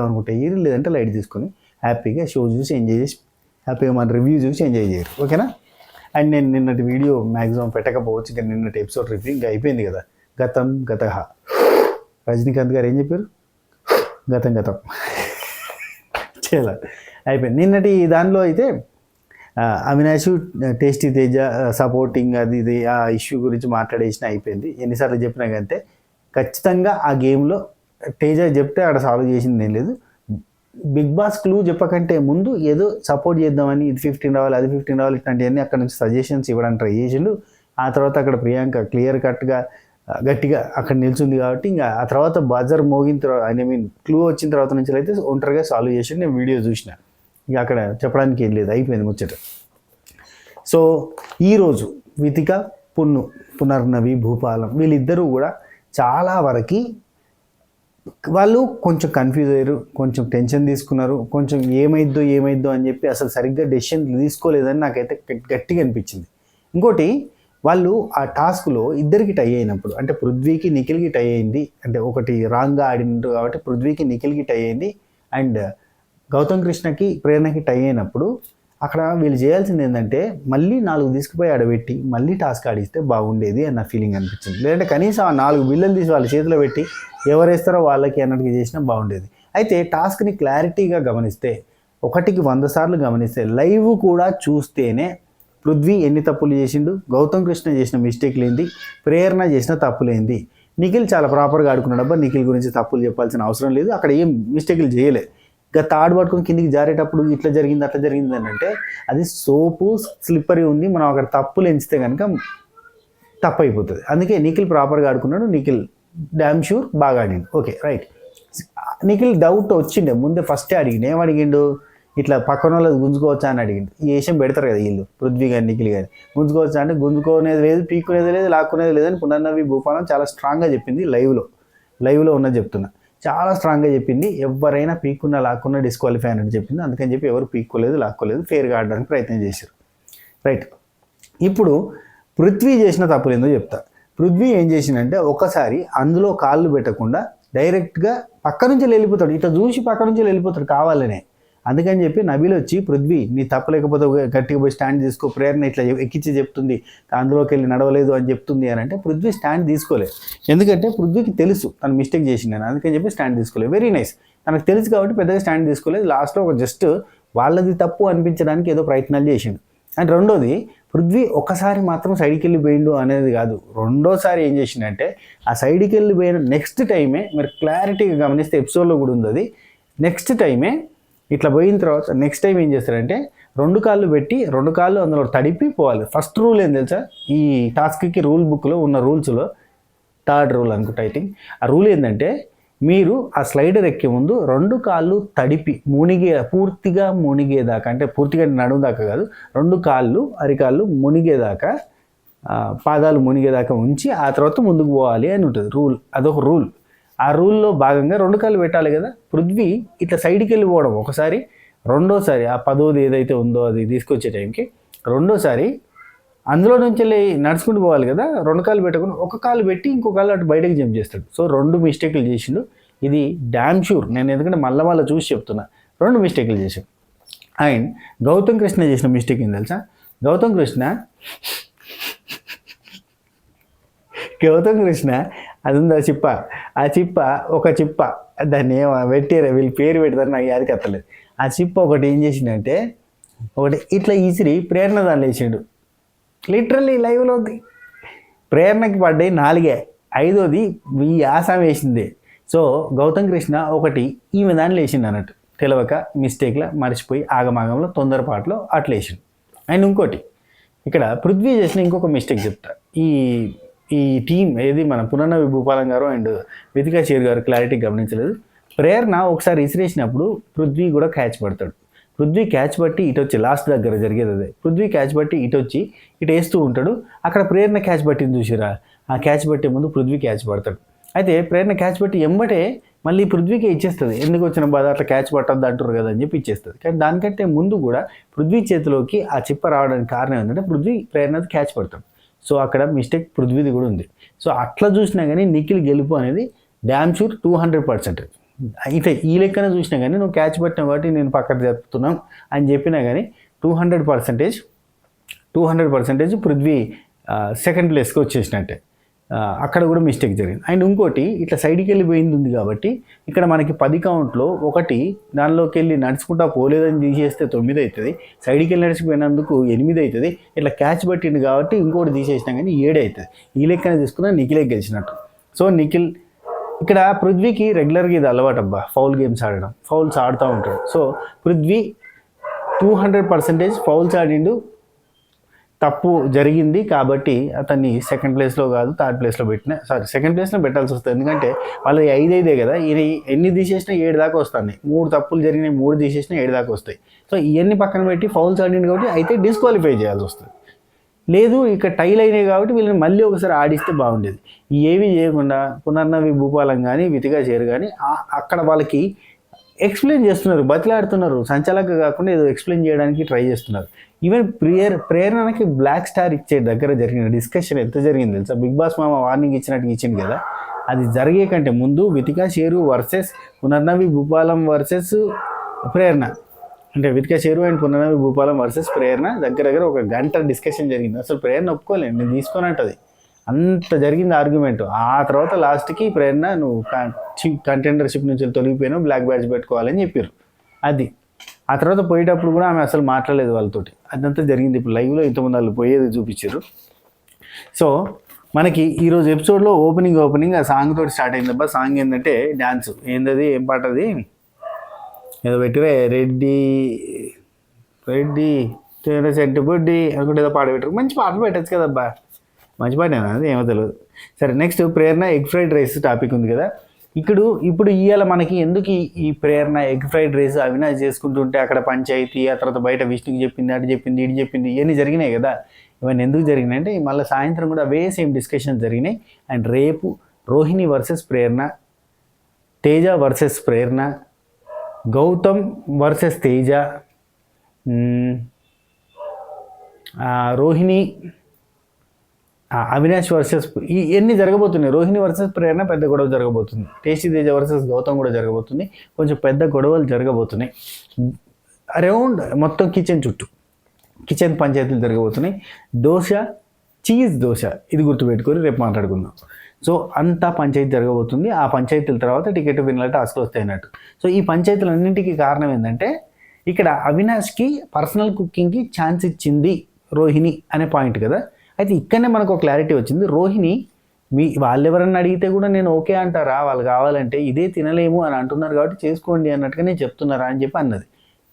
Speaker 1: అనుకుంటే ఏది, లేదంటే లైట్ తీసుకొని హ్యాపీగా షో చూసి ఎంజాయ్ చేసి, హ్యాపీగా మన రివ్యూ చూసి ఎంజాయ్ చేయరు, ఓకేనా? అండ్ నేను నిన్నటి వీడియో మ్యాక్సిమం పెట్టకపోవచ్చు, ఇంకా నిన్నటి ఎపిసోడ్ రివ్యూ ఇంకా అయిపోయింది కదా. గతహ రజనీకాంత్ గారు ఏం చెప్పారు? గతం చాలా అయిపోయింది. నిన్నటి దానిలో అయితే అవినాష్ టేస్టీ తేజ సపోర్టింగ్ అది ఇది ఆ ఇష్యూ గురించి మాట్లాడేసిన అయిపోయింది. ఎన్నిసార్లు చెప్పినా కంటే ఖచ్చితంగా ఆ గేమ్లో తేజ చెప్తే ఆడ సాల్వ్ చేసింది ఏం లేదు. బిగ్ బాస్ క్లూ చెప్పకంటే ముందు ఏదో సపోర్ట్ చేద్దామని ఇది 15 రావాలి, అది 15 రావాలి, ఇట్లాంటివన్నీ అక్కడ నుంచి సజెషన్స్ ఇవ్వడానికి ట్రై చేసిండు. ఆ తర్వాత అక్కడ ప్రియాంక క్లియర్ కట్గా గట్టిగా అక్కడ నిల్చుంది కాబట్టి ఇంకా ఆ తర్వాత బజర్ మోగిన తర్వాత క్లూ వచ్చిన తర్వాత నుంచి అయితే ఒంటరిగా సాల్వ్ చేసి నేను వీడియో చూసిన. ఇక అక్కడ చెప్పడానికి ఏం లేదు, అయిపోయింది ముచ్చట. సో ఈరోజు వితిక, పునర్నవి, భూపాలం వీళ్ళిద్దరూ కూడా చాలా వరకు వాళ్ళు కొంచెం కన్ఫ్యూజ్ అయ్యారు, కొంచెం టెన్షన్ తీసుకున్నారు, కొంచెం ఏమైద్దో అని చెప్పి అసలు సరిగ్గా డెసిషన్ తీసుకోలేదని నాకైతే గట్టిగా అనిపించింది. ఇంకోటి వాళ్ళు ఆ టాస్క్లో ఇద్దరికి టై అయినప్పుడు, అంటే పృథ్వీకి నిఖిల్కి టై అయింది, అంటే ఒకటి రాంగ్గా ఆడినట్టు కాబట్టి పృథ్వీకి నిఖిల్కి టై అయింది, అండ్ గౌతమ్ కృష్ణకి ప్రేరణకి టై అయినప్పుడు అక్కడ వీళ్ళు చేయాల్సింది ఏంటంటే మళ్ళీ 4 తీసుకుపోయి ఆడబెట్టి మళ్ళీ టాస్క్ ఆడిస్తే బాగుండేది అన్న ఫీలింగ్ అనిపించింది. లేదంటే కనీసం ఆ 4 బిల్లలు తీసి వాళ్ళ చేతిలో పెట్టి ఎవరేస్తారో వాళ్ళకి అన్నట్టుగా చేసినా బాగుండేది. అయితే టాస్క్ని క్లారిటీగా గమనిస్తే, 1కి 100 సార్లు గమనిస్తే, లైవ్ కూడా చూస్తేనే పృథ్వీ ఎన్ని తప్పులు చేసిండు, గౌతమ్ కృష్ణ చేసిన మిస్టేక్లు ఏంది, ప్రేరణ చేసిన తప్పులేంది, నిఖిల్ చాలా ప్రాపర్గా ఆడుకున్నాడు. అబ్బా నిఖిల్ గురించి తప్పులు చెప్పాల్సిన అవసరం లేదు, అక్కడ ఏం మిస్టేక్లు చేయలేదు. ఇక తాడు పట్టుకొని కిందికి జారేటప్పుడు ఇట్లా జరిగింది అట్లా జరిగింది అని అంటే అది సోపు స్లిప్పరీ ఉంది, మనం అక్కడ తప్పులు ఎంచితే కనుక తప్పు అయిపోతుంది. అందుకే నిఖిల్ ప్రాపర్గా ఆడుకున్నాడు, నిఖిల్ డ్యామ్ షూర్ బాగా ఆడిండు. Okay right. నిఖిల్ డౌట్ వచ్చిండే ముందే ఫస్టే అడిగిండు. ఏం అడిగిండు? ఇట్లా పక్కన వాళ్ళది గుంజుకోవచ్చా అని అడిగిండు. ఈ విషయం పెడతారు కదా వీళ్ళు, పృథ్వీ గారు నిఖిల్ గారు. గుంజుకోవచ్చా అంటే గుంజుకోనేది లేదు, పీక్కునేది లేదు, లాక్కునేది లేదని పునర్నవి భూపాలం చాలా స్ట్రాంగ్గా చెప్పింది. లైవ్లో ఉన్నది చెప్తున్నా. చాలా స్ట్రాంగ్గా చెప్పింది. ఎవరైనా పీక్కున్నా లాక్కున్నా డిస్క్వాలిఫై అని చెప్పింది. అందుకని చెప్పి ఎవరు పీక్కోలేదు, లాక్కోలేదు, ఫేర్గా ఆడడానికి ప్రయత్నం చేశారు. రైట్. ఇప్పుడు పృథ్వీ చేసిన తప్పులు ఏందో చెప్తా. పృథ్వీ ఏం చేసిందంటే ఒకసారి అందులో కాళ్ళు పెట్టకుండా డైరెక్ట్గా పక్క నుంచి వెళ్ళిపోతాడు. ఇట్లా చూసి పక్క నుంచి వెళ్ళిపోతాడు కావాలనే. అందుకని చెప్పి నబీల్ వచ్చి పృథ్వీ నీ తప్పు లేకపోతే గట్టిగా పోయి స్టాండ్ తీసుకో, ప్రేరణ ఇట్లా ఎక్కించి చెప్తుంది, అందులోకి వెళ్ళి నడవలేదు అని చెప్తుంది అని అంటే పృథ్వీ స్టాండ్ తీసుకోలేదు. ఎందుకంటే పృథ్వీకి తెలుసు తను మిస్టేక్ చేసిందని, అందుకని చెప్పి స్టాండ్ తీసుకోలేదు. Very nice. తనకు తెలుసు కాబట్టి పెద్దగా స్టాండ్ తీసుకోలేదు. లాస్ట్లో ఒక జస్ట్ వాళ్ళది తప్పు అనిపించడానికి ఏదో ప్రయత్నాలు చేసిండు. అండ్ రెండోది, పృథ్వీ ఒకసారి మాత్రం సైడ్కి వెళ్ళిపోయిండు అనేది కాదు. రెండోసారి ఏం చేసిండంటే ఆ సైడ్కి వెళ్ళిపోయిన నెక్స్ట్ టైమే, మీరు క్లారిటీగా గమనిస్తే ఎపిసోడ్లో కూడా ఉంది అది, నెక్స్ట్ టైమే ఇట్లా పోయిన తర్వాత నెక్స్ట్ టైం ఏం చేస్తారంటే 2 కాళ్ళు పెట్టి 2 కాళ్ళు అందులో తడిపి పోవాలి. ఫస్ట్ రూల్ ఏం తెలుసా? ఈ టాస్క్కి రూల్ బుక్లో ఉన్న రూల్స్లో 3rd రూల్ అనుకుంటా ఐ థింక్. ఆ రూల్ ఏంటంటే మీరు ఆ స్లైడర్ ఎక్కే ముందు 2 కాళ్ళు తడిపి పూర్తిగా మునిగేదాకా, అంటే పూర్తిగా నడుము దాకా కాదు, 2 కాళ్ళు అరికాళ్ళు మునిగేదాకా, పాదాలు మునిగేదాకా ఉంచి ఆ తర్వాత ముందుకు పోవాలి అని ఉంటుంది రూల్. అదొక రూల్. ఆ రూల్లో భాగంగా 2 కాళ్ళు పెట్టాలి కదా. పృథ్వీ ఇట్లా సైడ్కి వెళ్ళిపోవడం ఒకసారి, రెండోసారి ఆ 10వ ఏదైతే ఉందో అది తీసుకొచ్చే టైంకి రెండోసారి అందులో నుంచి వెళ్ళి నడుచుకుంటూ పోవాలి కదా. 2 కాళ్ళు పెట్టకుండా 1 కాలు పెట్టి ఇంకో కాళ్ళు అటు బయటకు జంప్ చేస్తాడు. సో 2 మిస్టేక్లు చేసిండు. ఇది డ్యామ్ షూర్. నేను ఎందుకంటే మళ్ళీ చూసి చెప్తున్నా, 2 మిస్టేక్లు చేశాడు. అండ్ గౌతమ్ కృష్ణ చేసిన మిస్టేక్ ఏం తెలుసా? గౌతమ్ కృష్ణ అది ఉందా చిప్ప, ఆ చిప్ప ఒక చిప్ప, దాన్ని పెట్టారు వీళ్ళు పేరు పెడతారు, నాకు యాదికి ఎత్తలేదు. ఆ చిప్ప ఒకటి ఏం చేసిండంటే ఒకటి ఇట్లా ఈసిరి ప్రేరణ దాన్ని వేసిండు. లిటరల్లీ లైవ్లో ఉంది. ప్రేరణకి పడ్డాయి 4, 5వది ఈ ఆసాం వేసింది. సో గౌతమ్ కృష్ణ ఒకటి ఈమె దాన్ని వేసిండు అన్నట్టు, తెలియక మిస్టేక్లో మర్చిపోయి ఆగమాగంలో తొందరపాటులో అట్లా వేసిండు. అండ్ ఇంకోటి ఇక్కడ పృథ్వీ చేసిన ఇంకొక మిస్టేక్ చెప్తా. ఈ టీం ఏది మన పునర్నవి భూపాలం గారు అండ్ వితికా షేర్ గారు క్లారిటీ గమనించలేదు. ప్రేరణ ఒకసారి ఇసిరేసినప్పుడు పృథ్వీ కూడా క్యాచ్ పడతాడు. పృథ్వీ క్యాచ్ పట్టి ఇటు వచ్చి లాస్ట్ దగ్గర జరిగేది అదే. పృథ్వీ క్యాచ్ పట్టి ఇటు వచ్చి ఇటు వేస్తూ ఉంటాడు. అక్కడ ప్రేరణ క్యాచ్ పట్టింది చూసిరా, ఆ క్యాచ్ పట్టే ముందు పృథ్వీ క్యాచ్ పడతాడు. అయితే ప్రేరణ క్యాచ్ పట్టి ఎంబటే మళ్ళీ పృథ్వీకే ఇచ్చేస్తుంది. ఎందుకు వచ్చిన బాధ, అట్లా క్యాచ్ పట్టద్దు అంటారు కదా అని చెప్పి ఇచ్చేస్తుంది. కానీ దానికంటే ముందు కూడా పృథ్వీ చేతిలోకి ఆ చిప్ప రావడానికి కారణం ఏంటంటే పృథ్వీ ప్రేరణది క్యాచ్ పడతాడు. సో అక్కడ మిస్టేక్ పృథ్వీది కూడా ఉంది. సో అట్లా చూసినా కానీ నిఖిల్ గెలుపు అనేది డ్యామ్ షూర్ 200%. ఇట్లా ఈ లెక్కన చూసినా కానీ నువ్వు క్యాచ్ పట్టిన కాబట్టి నేను పక్కన జరుపుతున్నాం అని చెప్పినా కానీ 200% పృథ్వీ సెకండ్ ప్లేస్కి వచ్చేసినట్టే. అక్కడ కూడా మిస్టేక్ జరిగింది. అండ్ ఇంకోటి ఇట్లా సైడ్కి వెళ్ళిపోయింది ఉంది కాబట్టి ఇక్కడ మనకి 10 కౌంట్లో ఒకటి దానిలోకి వెళ్ళి నడుచుకుంటా పోలేదని తీసేస్తే 9 అవుతుంది, సైడ్కి వెళ్ళి నడిచిపోయినందుకు 8 అవుతుంది. ఇట్లా క్యాచ్ పట్టింది కాబట్టి ఇంకోటి తీసేసినా కానీ 7 అవుతుంది. ఈ లెక్కన తీసుకున్నా నిఖిలే గెలిచినట్టు. సో నిఖిల్ ఇక్కడ పృథ్వీకి రెగ్యులర్గా ఇది అలవాటు అబ్బా, ఫౌల్ గేమ్స్ ఆడడం, ఫౌల్స్ ఆడుతూ ఉంటాడు. సో పృథ్వీ 200% ఫౌల్స్ ఆడిండు, తప్పు జరిగింది కాబట్టి అతన్ని సెకండ్ ప్లేస్లో కాదు 3rd ప్లేస్లో సెకండ్ ప్లేస్లో పెట్టాల్సి వస్తుంది. ఎందుకంటే వాళ్ళది 5 కదా, ఈయన ఎన్ని తీసేసినా 7 దాకా వస్తాయి. 3 తప్పులు జరిగినాయి, 3 తీసేసినా 7 దాకా వస్తాయి. సో ఇవన్నీ పక్కన పెట్టి ఫౌల్స్ ఆడింది కాబట్టి అయితే డిస్క్వాలిఫై చేయాల్సి వస్తుంది. లేదు ఇక్కడ టైల్ అయినాయి కాబట్టి వీళ్ళని మళ్ళీ ఒకసారి ఆడిస్తే బాగుండేది. ఏవి చేయకుండా పునర్నవి భూపాలం కానీ వితికా షేర్ కానీ అక్కడ వాళ్ళకి ఎక్స్ప్లెయిన్ చేస్తున్నారు, బతిలాడుతున్నారు, సంచాలక కాకుండా ఏదో ఎక్స్ప్లెయిన్ చేయడానికి ట్రై చేస్తున్నారు. ఈవెన్ ప్రేరణకి బ్లాక్ స్టార్ ఇచ్చే దగ్గర జరిగిన డిస్కషన్ ఎంత జరిగింది తెలుసా? బిగ్ బాస్ మామ వార్నింగ్ ఇచ్చినట్టు ఇచ్చింది కదా, అది జరిగే కంటే ముందు వితికా షేరు వర్సెస్ పునర్నవి భూపాలం వర్సెస్ ప్రేరణ, అంటే వితికా షేరు అండ్ పునర్నవి భూపాలం వర్సెస్ ప్రేరణ దగ్గర 1 గంట డిస్కషన్ జరిగింది. అసలు ప్రేరణ ఒప్పుకోలేదు, నేను తీసుకోనంటది, అంత జరిగింది ఆర్గ్యుమెంట్. ఆ తర్వాత లాస్ట్కి ప్రేరణ నువ్వు కంటెండర్షిప్ నుంచి తొలగిపోయినావు, బ్లాక్ బ్యాడ్జ్ పెట్టుకోవాలని చెప్పారు. అది ఆ తర్వాత పోయేటప్పుడు కూడా ఆమె అసలు మాట్లాడలేదు వాళ్ళతోటి. అదంతా జరిగింది. ఇప్పుడు లైవ్లో ఇంతమంది వాళ్ళు పోయేది చూపించారు. సో మనకి ఈరోజు ఎపిసోడ్లో ఓపెనింగ్ ఆ సాంగ్ తోటి స్టార్ట్ అయిందబ్బా. సాంగ్ ఏంటంటే డ్యాన్స్, ఏందది, ఏం పాట అది, ఏదో పెట్టిరే, రెడ్డి సెంటు బుడ్డి అనుకుంటే ఏదో పాట పెట్టారు. మంచి పాటలు పెట్టచ్చు కదబ్బా. మంచి పాటేనా అది ఏమో తెలియదు. సరే నెక్స్ట్ ప్రేరణ ఎగ్ ఫ్రైడ్ రైస్ టాపిక్ ఉంది కదా. ఇప్పుడు ఇవాళ మనకి ఎందుకు ఈ ప్రేరణ ఎగ్ ఫ్రైడ్ రైస్ అవినాష్ చేసుకుంటుంటే అక్కడ పంచాయతీ, ఆ తర్వాత బయట విష్ణుకి చెప్పింది, అటు చెప్పింది, ఇటు చెప్పింది, ఇవన్నీ జరిగినాయి కదా. ఇవన్నీ ఎందుకు జరిగినాయి అంటే మళ్ళీ సాయంత్రం కూడా అవే సేమ్ డిస్కషన్స్ జరిగినాయి. అండ్ రేపు రోహిణి వర్సెస్ ప్రేరణ, తేజ వర్సెస్ ప్రేరణ, గౌతమ్ వర్సెస్ తేజ, రోహిణి అవినాష్ వర్సెస్ ఇవన్నీ జరగబోతున్నాయి. రోహిణి వర్సెస్ ప్రేరణ పెద్ద గొడవ జరగబోతుంది. టేస్టీ తేజ వర్సెస్ గౌతమ్ కూడా జరగబోతుంది. కొంచెం పెద్ద గొడవలు జరగబోతున్నాయి. అరౌండ్ మొత్తం కిచెన్ పంచాయతీలు జరగబోతున్నాయి. దోశ, చీజ్ దోశ, ఇది గుర్తుపెట్టుకొని రేపు మాట్లాడుకుందాం. సో అంతా పంచాయతీ జరగబోతుంది. ఆ పంచాయతీల తర్వాత టికెట్ విన్నర్ టాస్క్లు వస్తాయి అన్నట్టు. సో ఈ పంచాయతీలన్నింటికి కారణం ఏంటంటే ఇక్కడ అవినాష్కి పర్సనల్ కుకింగ్కి ఛాన్స్ ఇచ్చింది రోహిణి అనే పాయింట్ కదా. అయితే ఇక్కడనే మనకు ఒక క్లారిటీ వచ్చింది. రోహిణి వాళ్ళు ఎవరన్నా అడిగితే కూడా నేను ఓకే అంటారా, వాళ్ళు కావాలంటే ఇదే తినలేము అని అంటున్నారు కాబట్టి చేసుకోండి అన్నట్టుగా నేను చెప్తున్నారా అని చెప్పి అన్నది.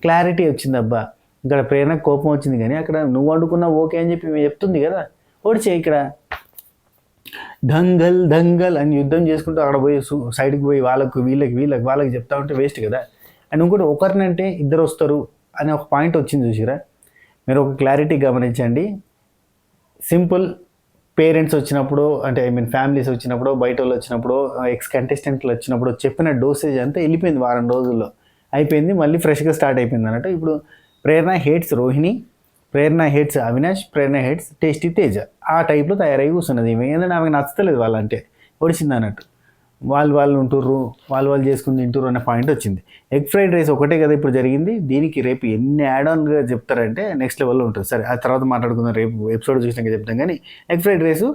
Speaker 1: క్లారిటీ వచ్చింది. అబ్బా ఇక్కడ ప్రేరణకు కోపం వచ్చింది, కానీ అక్కడ నువ్వు వండుకున్నా ఓకే అని చెప్పి చెప్తుంది కదా. ఓడిచే ఇక్కడ దంగల్ అని యుద్ధం చేసుకుంటూ అక్కడ పోయి సైడ్కి పోయి వాళ్ళకి చెప్తా ఉంటే వేస్ట్ కదా. అండ్ ఇంకోటి ఒకరినంటే ఇద్దరు వస్తారు అనే ఒక పాయింట్ వచ్చింది చూసిరా. మీరు ఒక క్లారిటీ గమనించండి. సింపుల్ పేరెంట్స్ వచ్చినప్పుడు, అంటే ఫ్యామిలీస్ వచ్చినప్పుడు, బయట వాళ్ళు వచ్చినప్పుడు, ఎక్స్ కంటెస్టెంట్లు వచ్చినప్పుడు చెప్పిన డోసేజ్ అంతా వెళ్ళిపోయింది, వారం రోజుల్లో అయిపోయింది, మళ్ళీ ఫ్రెష్గా స్టార్ట్ అయిపోయింది అన్నట్టు. ఇప్పుడు ప్రేరణ హేట్స్ రోహిణి, ప్రేరణ హేట్స్ అవినాష్, ప్రేరణ హేట్స్ టేస్టీ తేజ, ఆ టైప్లో తయారై కూర్చున్నది. ఏంటంటే ఆమెకు నచ్చలేదు వాళ్ళంటే, ఒడిచింది అన్నట్టు. వాళ్ళు ఉంటుర్రు, వాళ్ళు చేసుకుని తింటుర్రు అనే పాయింట్ వచ్చింది. ఎగ్ ఫ్రైడ్ రైస్ ఒకటే కదా ఇప్పుడు జరిగింది. దీనికి రేపు ఎన్ని యాడ్ ఆన్గా చెప్తారంటే నెక్స్ట్ లెవెల్లో ఉంటుంది. సరే ఆ తర్వాత మాట్లాడుకుందాం, రేపు ఎపిసోడ్ చూసినాక చెప్తాం. కానీ ఎగ్ ఫ్రైడ్ రైస్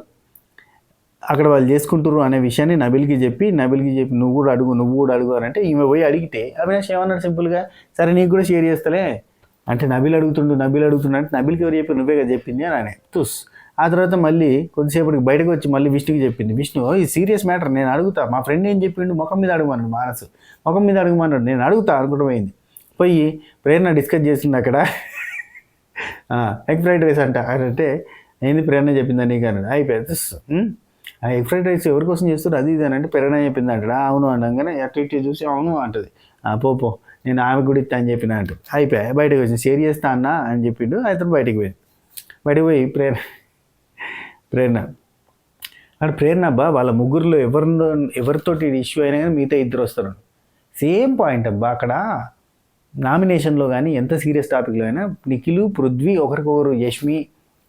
Speaker 1: అక్కడ వాళ్ళు చేసుకుంటుర్రు అనే విషయాన్ని నబిల్కి చెప్పి నువ్వు కూడా అడుగు అని అంటే ఈమె పోయి అడిగితే అవినాష్ ఏమన్నాడు సింపుల్గా, సరే నీకు కూడా షేర్ చేస్తలే అంటే నబిల్ అడుగుతుండు అంటే నబిల్కి ఎవరు చెప్పి నువ్వే కదా చెప్పింది అని అనే తుస్. ఆ తర్వాత మళ్ళీ కొద్దిసేపటికి బయటకు వచ్చి మళ్ళీ విష్ణుకి చెప్పింది. విష్ణు ఈ సీరియస్ మ్యాటర్ నేను అడుగుతా, మా ఫ్రెండ్ ఏం చెప్పిండు, ముఖం మీద అడగమన్నాడు, ముఖం మీద అడగమన్నాడు, నేను అడుగుతా అనుకుంటూ పోయింది. పోయి ప్రేరణ డిస్కస్ చేస్తుంది అక్కడ. ఎగ్ ఫ్రైడ్ రైస్ అంటే ఏంది ప్రేరణ చెప్పిందా నీకు అన్నాడు. అయిపోయింది. ఆ ఎగ్ ఫ్రైడ్ రైస్ ఎవరి కోసం చేస్తారు అది ఇది అని అంటే ప్రేరణ చెప్పింది అంటాడు. అవును అనగానే అటు చూసి అవును అంటది. పో నేను ఆమె కూడా ఇస్తా అని చెప్పిన అంటు. అయిపోయాయి. బయటకు వచ్చింది, షేర్ చేస్తా అన్నా అని చెప్పిండు. అతను బయటకు పోయి ప్రేరణ అక్కడ ప్రేరణ అబ్బా వాళ్ళ ముగ్గురులో ఎవరితోటి ఇష్యూ అయినా కానీ మిగతా ఇద్దరు వస్తారు. సేమ్ పాయింట్ అబ్బా అక్కడ నామినేషన్లో కానీ ఎంత సీరియస్ టాపిక్లో అయినా నిఖిల్, పృథ్వీ, ఒకరికొకరు యష్మి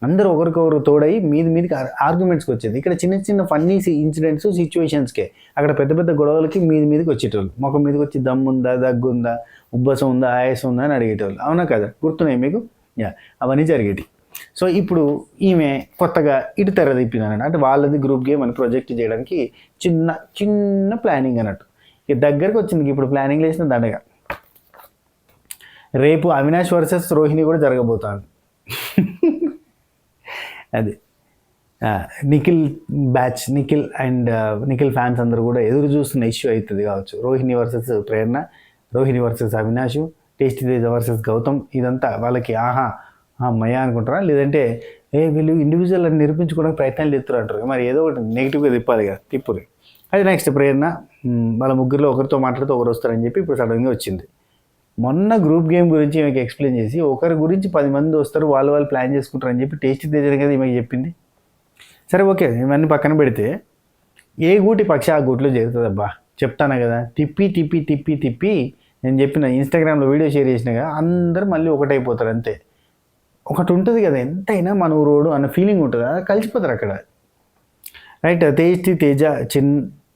Speaker 1: అందరూ ఒకరికొకరు తోడై మీదికి ఆర్గ్యుమెంట్స్కి వచ్చేది. ఇక్కడ చిన్న ఫన్నీ ఇన్సిడెంట్స్ సిచ్యువేషన్స్కే, అక్కడ పెద్ద గొడవలకి మీదికి వచ్చేటోళ్ళు. ముఖం మీదకి వచ్చి దమ్ముందా, దగ్గుందా, ఉబ్బసం ఉందా, ఆయాసం ఉందా అని అడిగేటోళ్ళు. అవునా కదా, గుర్తున్నాయి మీకు? అవన్నీ జరిగేటి. సో ఇప్పుడు ఈమె కొత్తగా ఇటు తెర తిప్పింది అంటే వాళ్ళది గ్రూప్ గేమ్ అని ప్రొజెక్ట్ చేయడానికి చిన్న ప్లానింగ్ అన్నట్టు. ఇక దగ్గరకు వచ్చింది ఇప్పుడు ప్లానింగ్ వేసిన దండగా. రేపు అవినాష్ వర్సెస్ రోహిణి కూడా జరగబోతుంది. అది నిఖిల్ బ్యాచ్, నిఖిల్ ఫ్యాన్స్ అందరూ కూడా ఎదురు చూస్తున్న ఇష్యూ అవుతుంది కావచ్చు. Rohini versus Prerana, Rohini versus Avinash, tasty Teja versus Gautham. ఇదంతా వాళ్ళకి మయ అనుకుంటారా, లేదంటే వీళ్ళు ఇండివిజువల్ అని నిరూపించుకోవడానికి ప్రయత్నాలు చేస్తారు అంటారు. మరి ఏదో ఒకటి నెగిటివ్గా తిప్పాలి కదా, తిప్పురు. అది నెక్స్ట్ ప్రేరణ వాళ్ళ ముగ్గురులో ఒకరితో మాట్లాడితే ఒకరు వస్తారని చెప్పి ఇప్పుడు సడన్గా వచ్చింది. మొన్న గ్రూప్ గేమ్ గురించి ఈమెకి ఎక్స్ప్లెయిన్ చేసి ఒకరి గురించి 10 మంది వస్తారు, వాళ్ళు ప్లాన్ చేసుకుంటారు అని చెప్పి టేస్టీ తేజ కదా ఈమెకి చెప్పింది. సరే ఓకే, ఇవన్నీ పక్కన పెడితే ఏ గూటి పక్షి ఆ గూట్లో చేరుతుంది అబ్బా. చెప్తాను కదా, తిప్పి నేను చెప్పిన ఇన్స్టాగ్రామ్లో వీడియో షేర్ చేసినా కదా, అందరూ మళ్ళీ ఒకటైపోతారు అంతే. ఒకటి ఉంటుంది కదా, ఎంతైనా మన ఊరోడు అన్న ఫీలింగ్ ఉంటుంది, అది కలిసిపోతారు అక్కడ. రైట్. టేస్టీ తేజ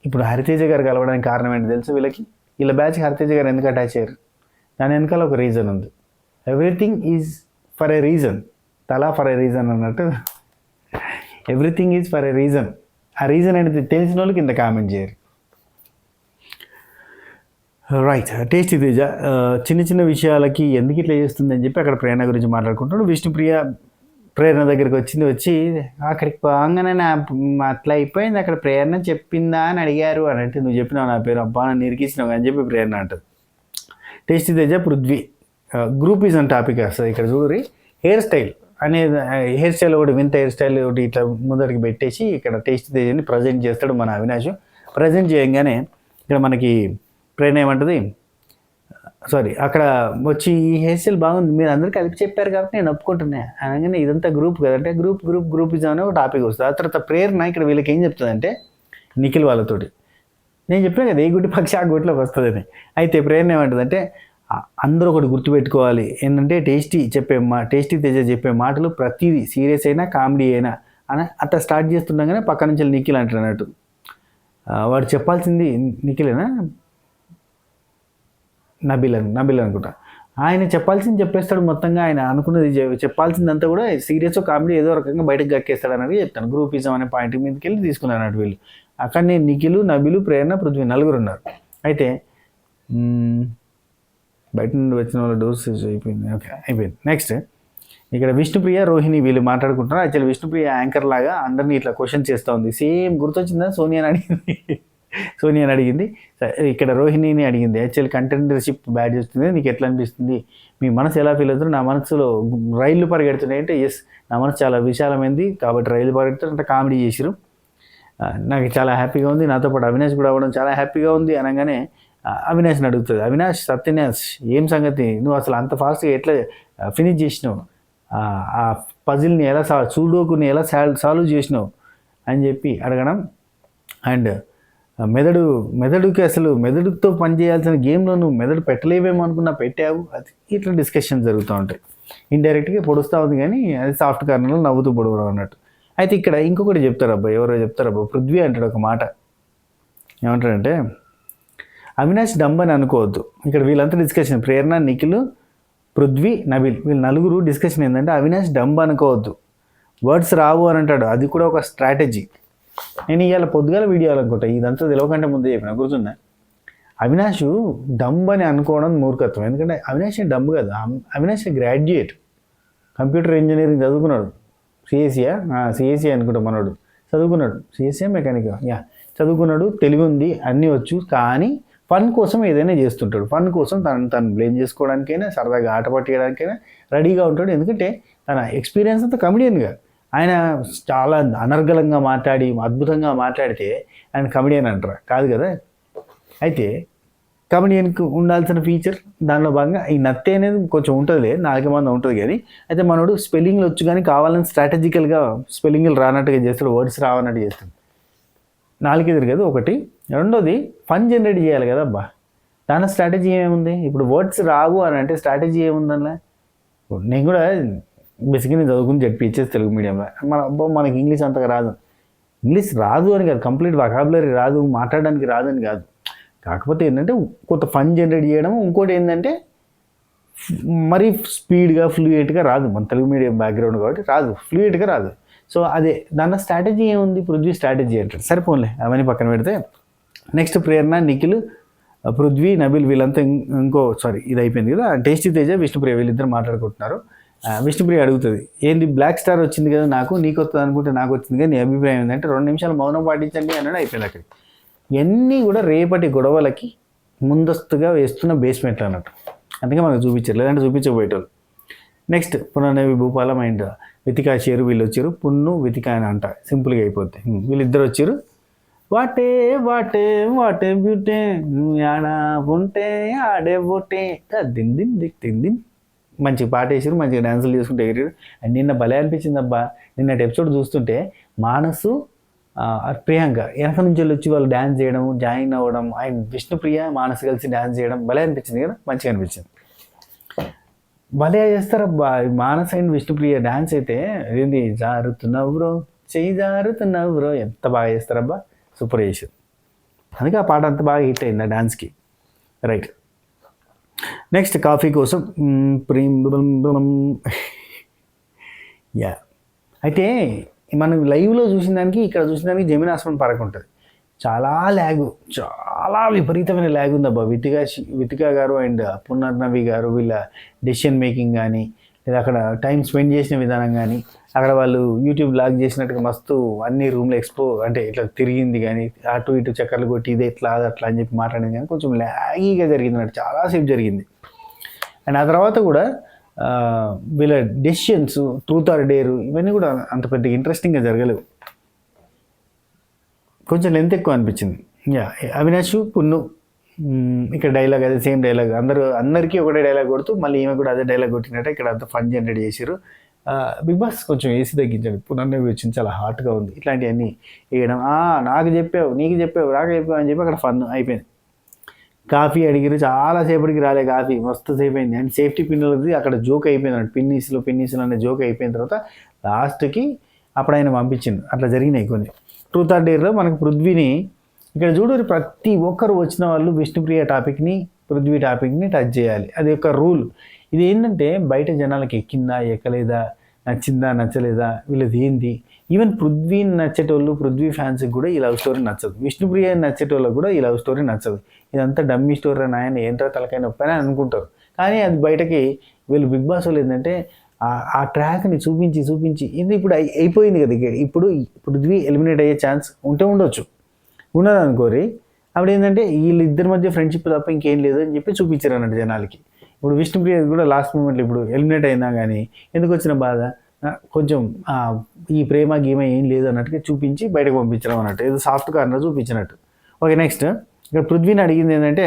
Speaker 1: ఇప్పుడు హరితేజ గారు కలవడానికి కారణం ఏంటి తెలుసు వీళ్ళకి? వీళ్ళ బ్యాచ్కి హరితేజ గారు ఎందుకు అటాచ్ అయ్యారు? దాని వెనకాల ఒక రీజన్ ఉంది. Everything is for a reason, తలా ఫర్ ఎ రీజన్ అన్నట్టు. Everything is for a reason. ఆ రీజన్ అనేది తెలిసిన వాళ్ళకి ఇంత కామెంట్ చేయరు. రైట్. టేస్టీ తేజ చిన్న విషయాలకి ఎందుకు ఇట్లా చేస్తుంది అని చెప్పి అక్కడ ప్రేరణ గురించి మాట్లాడుకుంటాడు. విష్ణుప్రియ ప్రేరణ దగ్గరికి వచ్చి అక్కడికి పోగానే అట్లా అయిపోయింది, అక్కడ ప్రేరణ చెప్పిందా అని అడిగారు అని అంటే, నువ్వు చెప్పినావు నా పేరు, అబ్బా నన్ను నిరికిచ్చినావు అని చెప్పి ప్రేరణ అంటది. Tasty Teja Prithvi group is an topic వస్తుంది ఇక్కడ చూడరి. హెయిర్ స్టైల్ అనే హెయిర్ స్టైల్ ఒకటి వింత హెయిర్ స్టైల్ ఒకటి ఇట్లా ముందరికి పెట్టేసి ఇక్కడ టేస్టీ తేజని ప్రజెంట్ చేస్తాడు మన అవినాష్. ప్రజెంట్ చేయగానే ఇక్కడ మనకి ప్రేరణ ఏమంటుంది, సారీ అక్కడ వచ్చి ఈ హెయిర్ స్టైల్ బాగుంది మీరు అందరూ కలిపి చెప్పారు కాబట్టి నేను ఒప్పుకుంటున్నా అనగానే ఇదంతా గ్రూప్ కదంటే గ్రూపిజం అనే ఒక టాపిక్ వస్తుంది. ఆ తర్వాత ప్రేరణ ఇక్కడ వీళ్ళకి ఏం చెప్తుందంటే నిఖిల్ వాళ్ళతోటి, నేను చెప్పాను కదా ఏ గుడ్డి పక్షి ఆ గుట్లోకి వస్తుందని. అయితే ప్రేరణ ఏమంటుందంటే అందరూ ఒకటి గుర్తుపెట్టుకోవాలి ఏంటంటే టేస్టీ తేజ చెప్పే మాటలు ప్రతిదీ సీరియస్ అయినా కామెడీ అయినా అని అట్లా స్టార్ట్ చేస్తుండగానే పక్క నుంచి నిఖిల్ అంటారు అన్నట్టు, వాడు చెప్పాల్సింది నిఖిలేనా నబిల్ అనుకుంటా, ఆయన చెప్పాల్సింది చెప్పేస్తాడు మొత్తంగా, ఆయన అనుకున్నది చెప్పాల్సిందంతా కూడా సీరియస్ కామెడీ ఏదో రకంగా బయటకు గక్కేస్తాడు అన్నది చెప్తాను. గ్రూపిజం అనే పాయింట్ మీదకి వెళ్ళి తీసుకున్నాను అన్నట్టు వీళ్ళు. అక్కడనే నిఖిల్, నబిలు, ప్రేరణ, పృథ్వీ నలుగురు ఉన్నారు. అయితే బయట నుండి వచ్చిన వాళ్ళ డోర్స్ అయిపోయింది. ఓకే అయిపోయింది. నెక్స్ట్ ఇక్కడ విష్ణుప్రియ, రోహిణి వీళ్ళు మాట్లాడుకుంటున్నారు. యాక్చువల్లీ విష్ణుప్రియ యాంకర్ లాగా అందరినీ ఇట్లా క్వశ్చన్ చేస్తూ ఉంది. సేమ్ గుర్తొచ్చిందా సోనియాని అడిగింది. ఇక్కడ రోహిణిని అడిగింది. యాక్చువల్లీ కంటెండర్షిప్ బ్యాడ్ చేస్తుంది, నీకు ఎట్లా అనిపిస్తుంది, మీ మనసు ఎలా ఫీల్ అవుతుంది, నా మనసులో రైళ్లు పరిగెడుతున్నాయి అంటే ఎస్ నా మనసు చాలా విశాలమైంది కాబట్టి రైలు పరిగెడుతుంటే కామెడీ చేసిరు, నాకు చాలా హ్యాపీగా ఉంది, నాతో పాటు అవినాష్ కూడా అవ్వడం చాలా హ్యాపీగా ఉంది అనగానే అవినాష్ని అడుగుతుంది. అవినాష్ సత్యనాష్ ఏం సంగతి, నువ్వు అసలు అంత ఫాస్ట్గా ఎట్లా ఫినిష్ చేసినావు, ఆ పజిల్ని ఎలా సూడోకుని ఎలా సాల్వ్ చేసినావు అని చెప్పి అడగడం. అండ్ మెదడుకి అసలు మెదడుతో పనిచేయాల్సిన గేమ్లో నువ్వు మెదడు పెట్టలేవేమో అనుకున్నా పెట్టావు, అది ఇట్లా డిస్కషన్ జరుగుతూ ఉంటాయి. ఇండైరెక్ట్గా పొడుస్తూ ఉంది కానీ అది సాఫ్ట్ కార్నర్లో నవ్వుతూ పొడవడం అన్నట్టు. అయితే ఇక్కడ ఇంకొకటి చెప్తారబ్బా, ఎవరో చెప్తారబ్బా, పృథ్వీ అంటాడు ఒక మాట, ఏమంటాడంటే అవినాష్ డంబ్ అని అనుకోవద్దు. ఇక్కడ వీళ్ళంతా డిస్కషన్ ప్రేరణ, నిఖిల్, పృథ్వీ, నబిల్ వీళ్ళు నలుగురు డిస్కషన్ ఏంటంటే అవినాష్ డంబ్ అనుకోవద్దు, వర్డ్స్ రావు అని అంటాడు, అది కూడా ఒక స్ట్రాటజీ. నేను ఇవాళ పొద్దుగాల వీడియో అనుకుంటా, ఇదంతా తెలియకంటే ముందే చెప్పిన గుర్తుందా, అవినాష్ డంబ్ అని అనుకోవడం మూర్ఖత్వం. ఎందుకంటే అవినాష్ డంబ్ కాదు, అవినాష్ గ్రాడ్యుయేట్, కంప్యూటర్ ఇంజనీరింగ్ చదువుకున్నాడు. సిఎస్సి అనుకుంటా మనోడు చదువుకున్నాడు, సిఎస్సి మెకానిక్ చదువుకున్నాడు, తెలివి ఉంది, అన్నీ వచ్చు, కానీ ఫన్ కోసం ఏదైనా చేస్తుంటాడు. ఫన్ కోసం తను బ్లేమ్ చేసుకోవడానికైనా సరదాగా ఆట పట్టేయడానికైనా రెడీగా ఉంటాడు. ఎందుకంటే తన ఎక్స్పీరియన్స్ అంతా కమెడియన్గా, ఆయన చాలా అనర్గళంగా మాట్లాడి అద్భుతంగా మాట్లాడితే ఆయన కమెడియన్ అంటారా, కాదు కదా. అయితే కమెడియన్కి ఉండాల్సిన ఫీచర్ దానిలో భాగంగా ఈ నత్తే అనేది కొంచెం ఉంటుంది, నాలుగు మంది ఉంటుంది కానీ. అయితే మనోడు స్పెల్లింగ్లు వచ్చు కానీ కావాలని స్ట్రాటజికల్గా స్పెల్లింగ్లు రానట్టుగా చేస్తాడు, వర్డ్స్ రావన్నట్టు చేస్తాడు. నాలుగు ఎదురు కదా ఒకటి. రెండోది ఫన్ జనరేట్ చేయాలి కదా అబ్బా, దాని స్ట్రాటజీ ఏముంది. ఇప్పుడు వర్డ్స్ రావు అని అంటే స్ట్రాటజీ ఏముంది అందులో. నేను కూడా బేసిక్గా నేను చదువుకుని జడ్పీహెచ్ఎస్ తెలుగు మీడియంలో, మనకి ఇంగ్లీష్ అంతగా రాదు. ఇంగ్లీష్ రాదు అని కాదు, కంప్లీట్ వొకాబులరీ రాదు, మాట్లాడడానికి రాదు అని కాదు. కాకపోతే ఏంటంటే కొంత ఫన్ జనరేట్ చేయడం. ఇంకోటి ఏంటంటే మరీ స్పీడ్గా ఫ్లూయెంట్గా రాదు, మన తెలుగు మీడియం బ్యాక్గ్రౌండ్ కాబట్టి రాదు, ఫ్లూయెంట్గా రాదు. సో అదే దాని స్ట్రాటజీ ఏముంది, పృథ్వీ స్ట్రాటజీ అంటాడు. సరిపోలే అవన్నీ పక్కన పెడితే నెక్స్ట్ ప్రేరణ, నిఖిల్, పృథ్వీ, నబిల్ వీళ్ళంతా ఇది అయిపోయింది కదా. టేస్టీ తేజ, విష్ణుప్రియ వీళ్ళిద్దరు మాట్లాడుకుంటున్నారు. విష్ణుప్రియ అడుగుతుంది, ఏంది బ్లాక్ స్టార్ వచ్చింది కదా నీకు వస్తుంది అనుకుంటే నాకు వచ్చింది కదా, నీ అభిప్రాయం ఏంటంటే 2 నిమిషాలు మౌనం పాటించండి అన్నాడు. అయిపోయింది అక్కడికి. ఇవన్నీ కూడా రేపటి గొడవలకి ముందస్తుగా వేస్తున్న బేస్మెంట్లు అన్నట్టు. అందుకే మనకు చూపించారు, లేదంటే చూపించకపోయేటోళ్ళు. నెక్స్ట్ పునర్నవి భూపాలం అండ్ వితికా చేరు వీళ్ళు వచ్చారు. పున్ను వితికా అని అంట, సింపుల్గా అయిపోద్ది. వీళ్ళిద్దరు వచ్చారు. వాటే వాటే వాటే బ్యూటే ఆడ ఉంటే ఆడే బొట్టే తింది మంచిగా పాట వేసారు, మంచిగా డ్యాన్సులు చేసుకుంటే ఎగిరారు. అండ్ నిన్న భలే అనిపించింది అబ్బా, నిన్నటి ఎపిసోడ్ చూస్తుంటే మానసు, ప్రియాంక వెనక నుంచి వచ్చి వాళ్ళు డ్యాన్స్ చేయడం, జాయిన్ అవ్వడం, అండ్ విష్ణుప్రియ, మానసు కలిసి డ్యాన్స్ చేయడం భలే అనిపించింది కదా, మంచిగా అనిపించింది. భలే చేస్తారబ్బా మానస్ అండ్ విష్ణుప్రియ డ్యాన్స్ అయితే. ఏంది జారుతున్నావు బ్రో, చెయ్యి జారుతున్నావు బ్రో, ఎంత బాగా చేస్తారబ్బా, సూపర్ చేసారు. అందుకే ఆ పాట అంత బాగా హిట్ అయింది ఆ డ్యాన్స్కి. రైట్, నెక్స్ట్ కాఫీ కోసం యా. అయితే మనం లైవ్లో చూసిన దానికి ఇక్కడ చూసిన దానికి జమీన్ ఆస్మాన్ ఫరక్ ఉంటుంది. చాలా విపరీతమైన ల్యాగ్ ఉందబ్బా. వితికా గారు అండ్ పునర్నవి గారు వీళ్ళ డెసిషన్ మేకింగ్ కానీ, లేదా అక్కడ టైం స్పెండ్ చేసిన విధానం కానీ, అక్కడ వాళ్ళు యూట్యూబ్ బ్లాగ్ చేసినట్టుగా మస్తు అన్ని రూమ్లో అంటే ఇట్లా తిరిగింది కానీ, అటు ఇటు చక్కర్లు కొట్టి ఇదే ఇట్లా అట్లా అని చెప్పి మాట్లాడింది కానీ కొంచెం ల్యాగీగా జరిగింది అన్నట్టు, చాలాసేపు జరిగింది. అండ్ ఆ తర్వాత కూడా వీళ్ళ డెసిషన్స్, ట్రూత్ ఆర్ డేరు ఇవన్నీ కూడా అంత పెద్ద ఇంట్రెస్టింగ్గా జరగలేవు, కొంచెం లెంత్ ఎక్కువ అనిపించింది. అవినాష్ పున్ను ఇక్కడ డైలాగ్ అదే సేమ్ డైలాగ్, అందరికీ ఒకటే డైలాగ్ కొడుతూ మళ్ళీ ఈమె కూడా అదే డైలాగ్ కొట్టినట్టే ఇక్కడ అంత ఫన్ జనరేట్ చేశారు. బిగ్ బాస్ కొంచెం ఏసీ తగ్గించాడు, పునర్నవి వచ్చింది చాలా హాట్గా ఉంది, ఇట్లాంటివన్నీ వేయడం, నాకు చెప్పావు, నీకు చెప్పావు, రాక చెప్పావు అని చెప్పి అక్కడ ఫన్ అయిపోయింది. కాఫీ అడిగిరు, చాలాసేపటికి రాలే కాఫీ, మస్తు సేపు అయింది. అండ్ సేఫ్టీ పిన్నులది అక్కడ జోక్ అయిపోయింది, పిన్నీసులు అనే జోక్ అయిపోయిన తర్వాత లాస్ట్కి అప్పుడు ఆయన పంపించింది. అట్లా జరిగినాయి కొన్ని. ట్రూత్ ఆర్ డేర్లో మనకు పృథ్వీని ఇక్కడ చూడు, ప్రతి ఒక్కరు వచ్చిన వాళ్ళు విష్ణుప్రియ టాపిక్ని, పృథ్వీ టాపిక్ని టచ్ చేయాలి, అది ఒక రూల్. ఇది ఏంటంటే బయట జనాలకి ఎక్కిందా ఎక్కలేదా, నచ్చిందా నచ్చలేదా, వీళ్ళది ఏంది, ఈవెన్ పృథ్వీని నచ్చేటోళ్ళు, పృథ్వీ ఫ్యాన్స్కి కూడా ఈ లవ్ స్టోరీ నచ్చదు, విష్ణుప్రియ నచ్చేటోళ్ళకి కూడా ఈ లవ్ స్టోరీ నచ్చదు. ఇదంతా డమ్మీ స్టోరీ అని ఆయన ఏంటో తలకైన నొప్పని అనుకుంటారు. కానీ అది బయటకి వీళ్ళు బిగ్ బాస్ వాళ్ళు ఏంటంటే ఆ ట్రాక్ని చూపించి ఇది ఇప్పుడు అయిపోయింది కదా, ఇప్పుడు పృథ్వీ ఎలిమినేట్ అయ్యే ఛాన్స్ ఉండొచ్చు, ఉన్నది అనుకోరి. అప్పుడు ఏంటంటే వీళ్ళిద్దరి మధ్య ఫ్రెండ్షిప్ తప్ప ఇంకేం లేదు అని చెప్పి చూపించారు అన్నట్టు జనాలకి. ఇప్పుడు విష్ణుప్రియ కూడా లాస్ట్ మూమెంట్లో ఇప్పుడు ఎలిమినేట్ అయినా కానీ ఎందుకు వచ్చిన బాధ, కొంచెం ఈ ప్రేమ గీమ ఏం లేదు అన్నట్టుగా చూపించి బయటకు పంపించడం అన్నట్టు, ఏదో సాఫ్ట్ కార్నర్ చూపించినట్టు. ఓకే, నెక్స్ట్ ఇక్కడ పృథ్వీని అడిగింది ఏంటంటే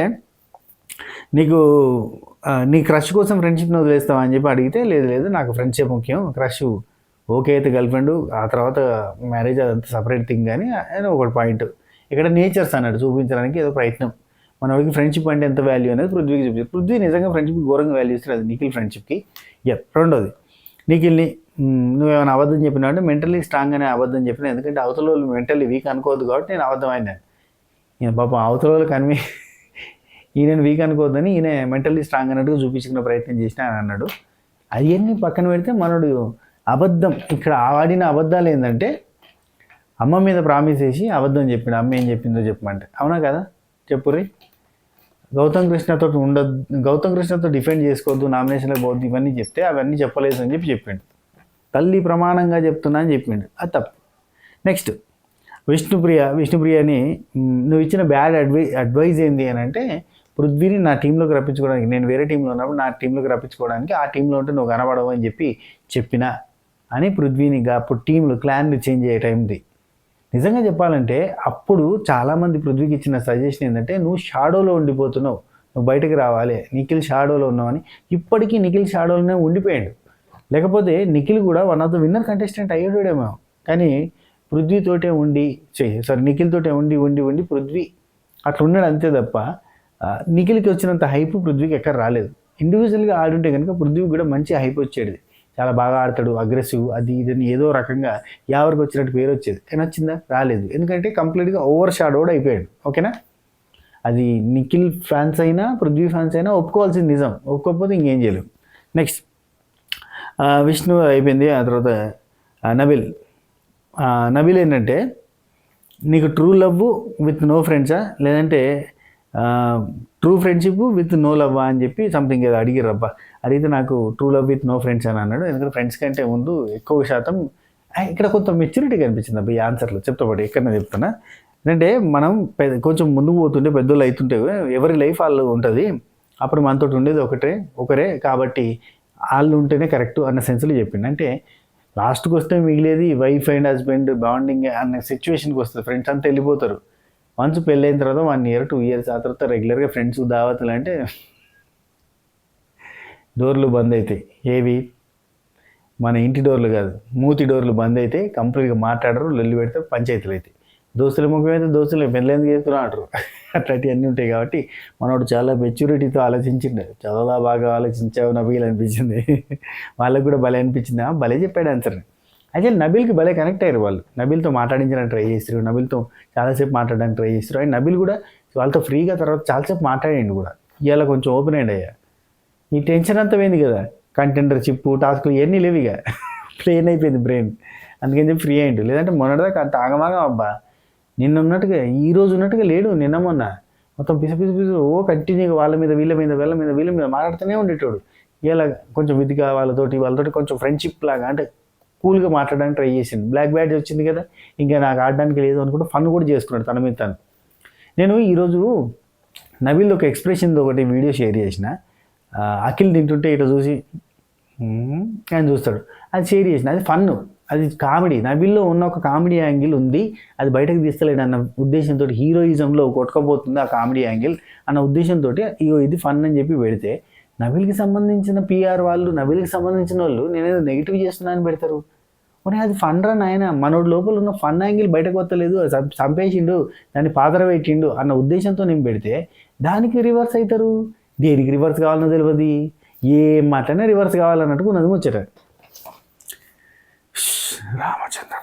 Speaker 1: నీ క్రష్ కోసం ఫ్రెండ్షిప్ని వదిలేస్తావా అని చెప్పి అడిగితే, లేదు నాకు ఫ్రెండ్షిప్ ముఖ్యం, క్రష్ ఓకే అయితే గర్ల్ ఫ్రెండ్, ఆ తర్వాత మ్యారేజ్ అదంతా సపరేట్ థింగ్ కానీ ఒకటి పాయింట్ ఇక్కడ నేచర్స్ అన్నట్టు చూపించడానికి ఏదో ప్రయత్నం. మనవాడికి ఫ్రెండ్షిప్ అంటే ఎంత వాల్యూ అనేది పృథ్వీకి చూపించారు. పృథ్వీ నిజంగా ఫ్రెండ్షిప్కి ఘోరంగా వాల్యూ ఇస్తారు, అది నిఖిల్ ఫ్రెండ్షిప్కి. రెండోది, నిఖిల్ని నువ్వేమైనా అబద్ధం చెప్పినా అంటే మెంటలీ స్ట్రాంగ్ అనే అబద్ధం చెప్పినా, ఎందుకంటే అవతల వాళ్ళు మెంటల్లీ వీక్ అనుకోవద్దు కాబట్టి నేను అబద్ధం అయినాను. ఈయన పాపం అవతల వాళ్ళు ఈయన వీక్ అనుకోవద్దని ఈయన మెంటల్లీ స్ట్రాంగ్ అన్నట్టుగా చూపించుకునే ప్రయత్నం చేసినా అని అన్నాడు. అవన్నీ పక్కన పెడితే మనోడు అబద్ధం, ఇక్కడ ఆడిన అబద్ధాలు ఏంటంటే అమ్మ మీద ప్రామిస్ చేసి అబద్ధం చెప్పాడు, అమ్మ ఏం చెప్పిందో చెప్పమంటే. అవునా కదా, చెప్పుర్రి. గౌతమ్ కృష్ణతో డిఫెండ్ చేసుకోవద్దు, నామినేషన్లకు పోవద్దు ఇవన్నీ చెప్తే అవన్నీ చెప్పలేదు అని చెప్పిండు. తల్లి ప్రమాణంగా చెప్తున్నా అని చెప్పిండు, అది తప్పు. నెక్స్ట్ విష్ణుప్రియని నువ్వు ఇచ్చిన బ్యాడ్ అడ్వైజ్ ఏంది అని అంటే, పృథ్వీని నా టీంలోకి రప్పించుకోవడానికి, నేను వేరే టీంలో ఉన్నప్పుడు నా టీంలోకి రప్పించుకోవడానికి ఆ టీంలో ఉంటే నువ్వు కనబడవు అని చెప్పినా అని పృథ్వీని అప్పుడు టీంలో క్లాన్లు చేంజ్ అయ్యే టైంది. నిజంగా చెప్పాలంటే అప్పుడు చాలామంది పృథ్వీకి ఇచ్చిన సజెషన్ ఏంటంటే, నువ్వు షాడోలో ఉండిపోతున్నావు, నువ్వు బయటకు రావాలి, నిఖిల్ షాడోలో ఉన్నావు అని. ఇప్పటికీ నిఖిల్ షాడోలోనే ఉండిపోయాడు, లేకపోతే నిఖిల్ కూడా one of the winner contestant అయ్యేటోడేమో. కానీ పృథ్వీతోటే నిఖిల్తోటే ఉండి పృథ్వీ అట్లా ఉన్నాడు అంతే తప్ప నిఖిల్కి వచ్చినంత హైప్ పృథ్వీకి ఎక్కడ రాలేదు. ఇండివిజువల్గా ఆడుంటే కనుక పృథ్వీకి కూడా మంచి హైప్ వచ్చేది, చాలా బాగా ఆడతాడు, అగ్రెసివ్, అది ఇదని ఏదో రకంగా ఎవరికి వచ్చినట్టు పేరు వచ్చేది. కానీ వచ్చిందా, రాలేదు. ఎందుకంటే కంప్లీట్గా ఓవర్ షాడోడ్ అయిపోయాడు. ఓకేనా, అది నిఖిల్ ఫ్యాన్స్ అయినా పృథ్వీ ఫ్యాన్స్ అయినా ఒప్పుకోవాల్సింది నిజం, ఒప్పుకోకపోతే ఇంకేం చేయలేము. నెక్స్ట్ విష్ణు అయిపోయింది. ఆ తర్వాత నబిల్ ఏంటంటే, నీకు ట్రూ లవ్ విత్ నో ఫ్రెండ్సా లేదంటే true friendship with no love అని చెప్పి సంథింగ్ ఏదో అడిగారు. అడిగితే నాకు true love with no friends అని అన్నాడు. ఎందుకంటే ఫ్రెండ్స్ కంటే ముందు ఎక్కువ శాతం ఇక్కడ కొంత మెచ్యూరిటీ కనిపించింది అబ్బా ఈ ఆన్సర్లో. చెప్తాబట్టి ఎక్కడన్నా చెప్తున్నా, అంటే మనం కొంచెం ముందుకు పోతుంటే పెద్దోళ్ళు అవుతుంటే ఎవరి లైఫ్ వాళ్ళు ఉంటుంది, అప్పుడు మనతో ఉండేది ఒకరే కాబట్టి వాళ్ళు ఉంటేనే కరెక్ట్ అన్న సెన్స్లో చెప్పిండు. అంటే లాస్ట్కి వస్తే మిగిలేది వైఫ్ అండ్ హస్బెండ్ బాండింగ్ అన్న సిచ్యువేషన్కి వస్తుంది. ఫ్రెండ్స్ అంతా వెళ్ళిపోతారు. వన్స్ పెళ్ళైన తర్వాత 1 year 2 years ఆ తర్వాత రెగ్యులర్గా ఫ్రెండ్స్ దావతులు అంటే డోర్లు బంద్ అవుతాయి. ఏవి మన ఇంటి డోర్లు కాదు, మూతి డోర్లు బంద్ అయితే కంప్లీట్గా మాట్లాడరు, లొల్లి పెడితే పంచాయతీలు అవుతాయి. దోస్తుల ముఖం అయితే దోస్తులు పెళ్ళేందుకు చేస్తున్నా అంటారు. అట్లాంటివన్నీ ఉంటాయి. కాబట్టి మనోడు చాలా మెచ్యూరిటీతో ఆలోచించిండు. చాలా బాగా ఆలోచించావు నబీల్ అనిపించింది. వాళ్ళకు కూడా భలే అనిపించింది, భలే చెప్పాడు ఆన్సర్. అయితే నబీల్కి భలే కనెక్ట్ అయ్యారు వాళ్ళు. నబీల్తో మాట్లాడించడానికి ట్రై చేస్తారు, నబీల్తో చాలాసేపు మాట్లాడడానికి ట్రై చేస్తారు. అండ్ నబీల్ కూడా వాళ్ళతో ఫ్రీగా తర్వాత చాలాసేపు మాట్లాడండి కూడా. ఇవాళ కొంచెం ఓపెన్ అయ్యాడు. అయ్యా ఈ టెన్షన్ అంతా పోయింది కదా, కంటెండర్ చిప్పు టాస్క్లు ఇవన్నీ లేవు, ఇక ప్లేన్ అయిపోయింది బ్రెయిన్. అందుకని చెప్పి ఫ్రీ అయ్యిండు. లేదంటే మొన్నటిదాకా అంత ఆగమాగం అబ్బా, నిన్న ఉన్నట్టుగా ఈరోజు ఉన్నట్టుగా లేడు. నిన్న మొన్న మొత్తం పిసు కంటిన్యూగా వాళ్ళ మీద వీళ్ళ మీద మాట్లాడుతూనే ఉండేటోడు. ఇలా కొంచెం విధిగా వాళ్ళతోటి కొంచెం ఫ్రెండ్షిప్ లాగా అంటే కూల్గా మాట్లాడడానికి ట్రై చేసిండు. బ్లాక్ బ్యాడ్జ్ వచ్చింది కదా, ఇంకా నాకు ఆడడానికి లేదు అనుకుంటే ఫన్ కూడా చేసుకున్నాడు తన మీద తను. నేను ఈరోజు నబీల్ది ఒక ఎక్స్ప్రెషన్తో ఒకటి వీడియో షేర్ చేసిన. అఖిల్ తింటుంటే ఇట్లా చూసి అని చూస్తాడు. అది షేర్ చేసిన, అది ఫన్, అది కామెడీ. నబిల్లో ఉన్న ఒక కామెడీ యాంగిల్ ఉంది, అది బయటకు తీస్తలేడు అన్న ఉద్దేశంతో, హీరోయిజంలో కొట్టుకపోతుంది ఆ కామెడీ యాంగిల్ అన్న ఉద్దేశంతో ఇగో ఇది ఫన్ అని చెప్పి పెడితే, నబిల్కి సంబంధించిన పిఆర్ వాళ్ళు, నబిల్కి సంబంధించిన వాళ్ళు నేనేదో నెగిటివ్ చేస్తున్నా అని పెడతారు. మరి అది ఫన్ రా నాయన, మనోడు లోపల ఉన్న ఫన్ యాంగిల్ బయటకు వస్తలేదు, చంపేసిండు, దాన్ని పాతర పెట్టిండు అన్న ఉద్దేశంతో నేను పెడితే దానికి రివర్స్ అవుతారు. దేనికి రివర్స్ కావాలనో తెలియదు, ఏం మాట్లాడినా రివర్స్ కావాలన్నట్టుగా ఉన్నది ముచ్చట. రామచంద్ర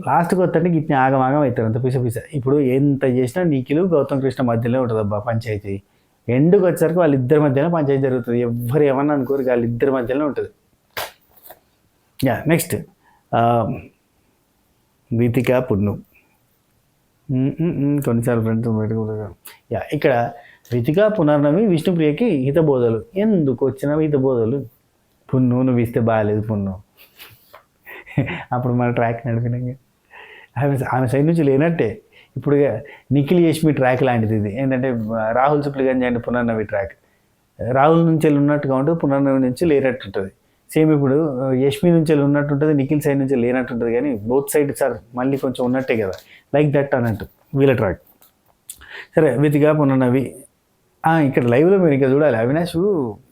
Speaker 1: లాస్ట్కి వస్తుంటే గిట్ని ఆగమాగం అవుతారు, అంత పిస. ఇప్పుడు ఎంత చేసినా నిఖిల్ గౌతమ్ కృష్ణ మధ్యలో ఉంటుంది అబ్బా పంచాయతీ. ఎండుకు వచ్చేసరికి వాళ్ళిద్దరి మధ్యలో పంచాయతీ జరుగుతుంది. ఎవ్వరు ఏమన్నా అనుకోరు, వాళ్ళిద్దరి మధ్యలో ఉంటుంది. నెక్స్ట్ వీతిక పున్ను. కొన్నిసార్లు ఫ్రెండ్స్ ఇక్కడ వీతిక పునర్నవి విష్ణుప్రియకి హితబోధలు. ఎందుకు వచ్చిన హితబోధలు? పున్ను నువ్వు ఇస్తే బాగాలేదు పున్ను. అప్పుడు మన ట్రాక్ నడిపినాక ఆమె సైడ్ నుంచి లేనట్టే. ఇప్పుడు నిఖిల్ యష్మి ట్రాక్ లాంటిది ఇది. ఏంటంటే రాహుల్ సుప్లిగంజ్ అండ్ పునర్నవి ట్రాక్. రాహుల్ నుంచి వెళ్ళి ఉన్నట్టుగా ఉంటుంది, పునర్నవి నుంచి లేనట్టు ఉంటుంది. సేమ్ ఇప్పుడు యష్మి నుంచి వెళ్ళి ఉన్నట్టు ఉంటుంది, నిఖిల్ సైడ్ నుంచి లేనట్టు ఉంటుంది. కానీ బోత్ సైడ్ సార్ మళ్ళీ కొంచెం ఉన్నట్టే కదా, లైక్ దట్ అన్నట్టు వీళ్ళ ట్రాక్. సరే వీతిక పునర్నవి. ఇక్కడ లైవ్లో మీరు ఇంకా చూడాలి, అవినాష్